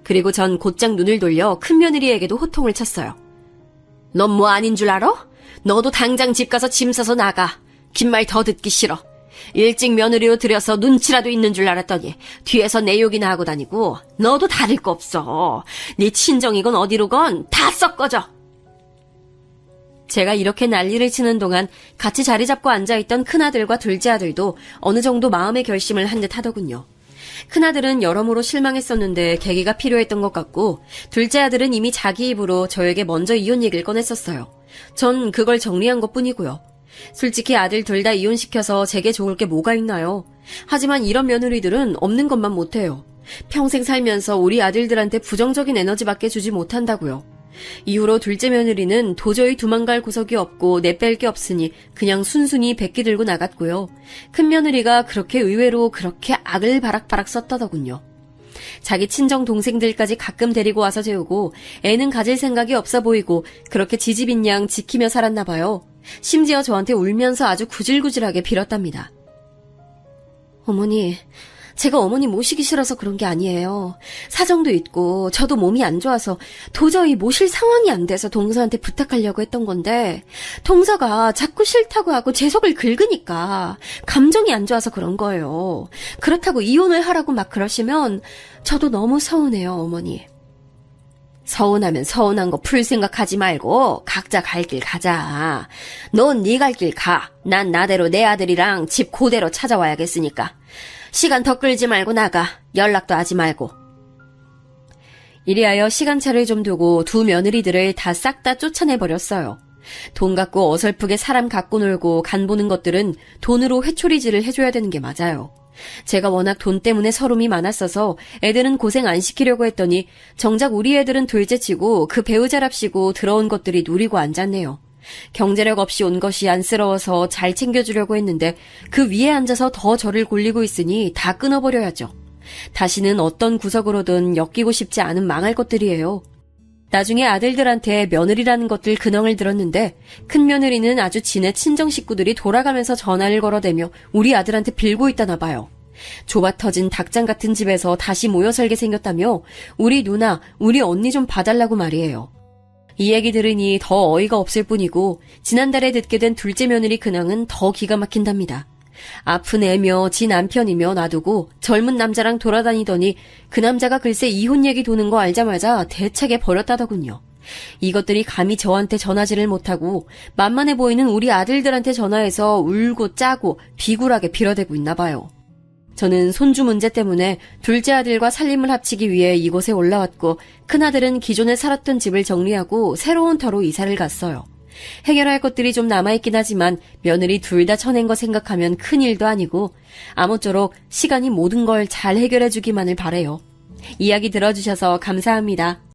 그리고 전 곧장 눈을 돌려 큰며느리에게도 호통을 쳤어요. 넌 뭐 아닌 줄 알아? 너도 당장 집 가서 짐 싸서 나가. 긴 말 더 듣기 싫어. 일찍 며느리로 들여서 눈치라도 있는 줄 알았더니 뒤에서 내 욕이나 하고 다니고 너도 다를 거 없어. 네 친정이건 어디로건 다 썩 꺼져. 제가 이렇게 난리를 치는 동안 같이 자리 잡고 앉아있던 큰아들과 둘째 아들도 어느 정도 마음의 결심을 한 듯 하더군요. 큰아들은 여러모로 실망했었는데 계기가 필요했던 것 같고 둘째 아들은 이미 자기 입으로 저에게 먼저 이혼 얘기를 꺼냈었어요. 전 그걸 정리한 것뿐이고요. 솔직히 아들 둘 다 이혼시켜서 제게 좋을 게 뭐가 있나요? 하지만 이런 며느리들은 없는 것만 못해요. 평생 살면서 우리 아들들한테 부정적인 에너지밖에 주지 못한다고요. 이후로 둘째 며느리는 도저히 도망갈 구석이 없고 내뺄 게 없으니 그냥 순순히 백기 들고 나갔고요. 큰 며느리가 그렇게 의외로 그렇게 악을 바락바락 썼다더군요. 자기 친정 동생들까지 가끔 데리고 와서 재우고 애는 가질 생각이 없어 보이고 그렇게 지집인 양 지키며 살았나 봐요. 심지어 저한테 울면서 아주 구질구질하게 빌었답니다. 어머니, 제가 어머니 모시기 싫어서 그런 게 아니에요. 사정도 있고 저도 몸이 안 좋아서 도저히 모실 상황이 안 돼서 동서한테 부탁하려고 했던 건데 동서가 자꾸 싫다고 하고 제 속을 긁으니까 감정이 안 좋아서 그런 거예요. 그렇다고 이혼을 하라고 막 그러시면 저도 너무 서운해요, 어머니. 서운하면 서운한 거 풀 생각하지 말고 각자 갈 길 가자. 넌 네 갈 길 가. 난 나대로 내 아들이랑 집 그대로 찾아와야겠으니까. 시간 더 끌지 말고 나가. 연락도 하지 말고. 이리하여 시간차를 좀 두고 두 며느리들을 다 싹 다 쫓아내버렸어요. 돈 갖고 어설프게 사람 갖고 놀고 간 보는 것들은 돈으로 회초리질을 해줘야 되는 게 맞아요. 제가 워낙 돈 때문에 서름이 많았어서 애들은 고생 안 시키려고 했더니 정작 우리 애들은 둘째치고 그 배우자랍시고 들어온 것들이 누리고 앉았네요. 경제력 없이 온 것이 안쓰러워서 잘 챙겨주려고 했는데 그 위에 앉아서 더 저를 골리고 있으니 다 끊어버려야죠. 다시는 어떤 구석으로든 엮이고 싶지 않은 망할 것들이에요. 나중에 아들들한테 며느리라는 것들 근황을 들었는데 큰 며느리는 아주 지네 친정 식구들이 돌아가면서 전화를 걸어대며 우리 아들한테 빌고 있다나 봐요. 좁아 터진 닭장 같은 집에서 다시 모여 살게 생겼다며 우리 누나, 우리 언니 좀 봐달라고 말이에요. 이 얘기 들으니 더 어이가 없을 뿐이고 지난달에 듣게 된 둘째 며느리 근황은 더 기가 막힌답니다. 아픈 애며 지 남편이며 놔두고 젊은 남자랑 돌아다니더니 그 남자가 글쎄 이혼 얘기 도는 거 알자마자 대차게 버렸다더군요. 이것들이 감히 저한테 전화질을 못하고 만만해 보이는 우리 아들들한테 전화해서 울고 짜고 비굴하게 빌어대고 있나 봐요. 저는 손주 문제 때문에 둘째 아들과 살림을 합치기 위해 이곳에 올라왔고 큰아들은 기존에 살았던 집을 정리하고 새로운 터로 이사를 갔어요. 해결할 것들이 좀 남아있긴 하지만 며느리 둘 다 쳐낸 거 생각하면 큰일도 아니고 아무쪼록 시간이 모든 걸 잘 해결해주기만을 바래요. 이야기 들어주셔서 감사합니다.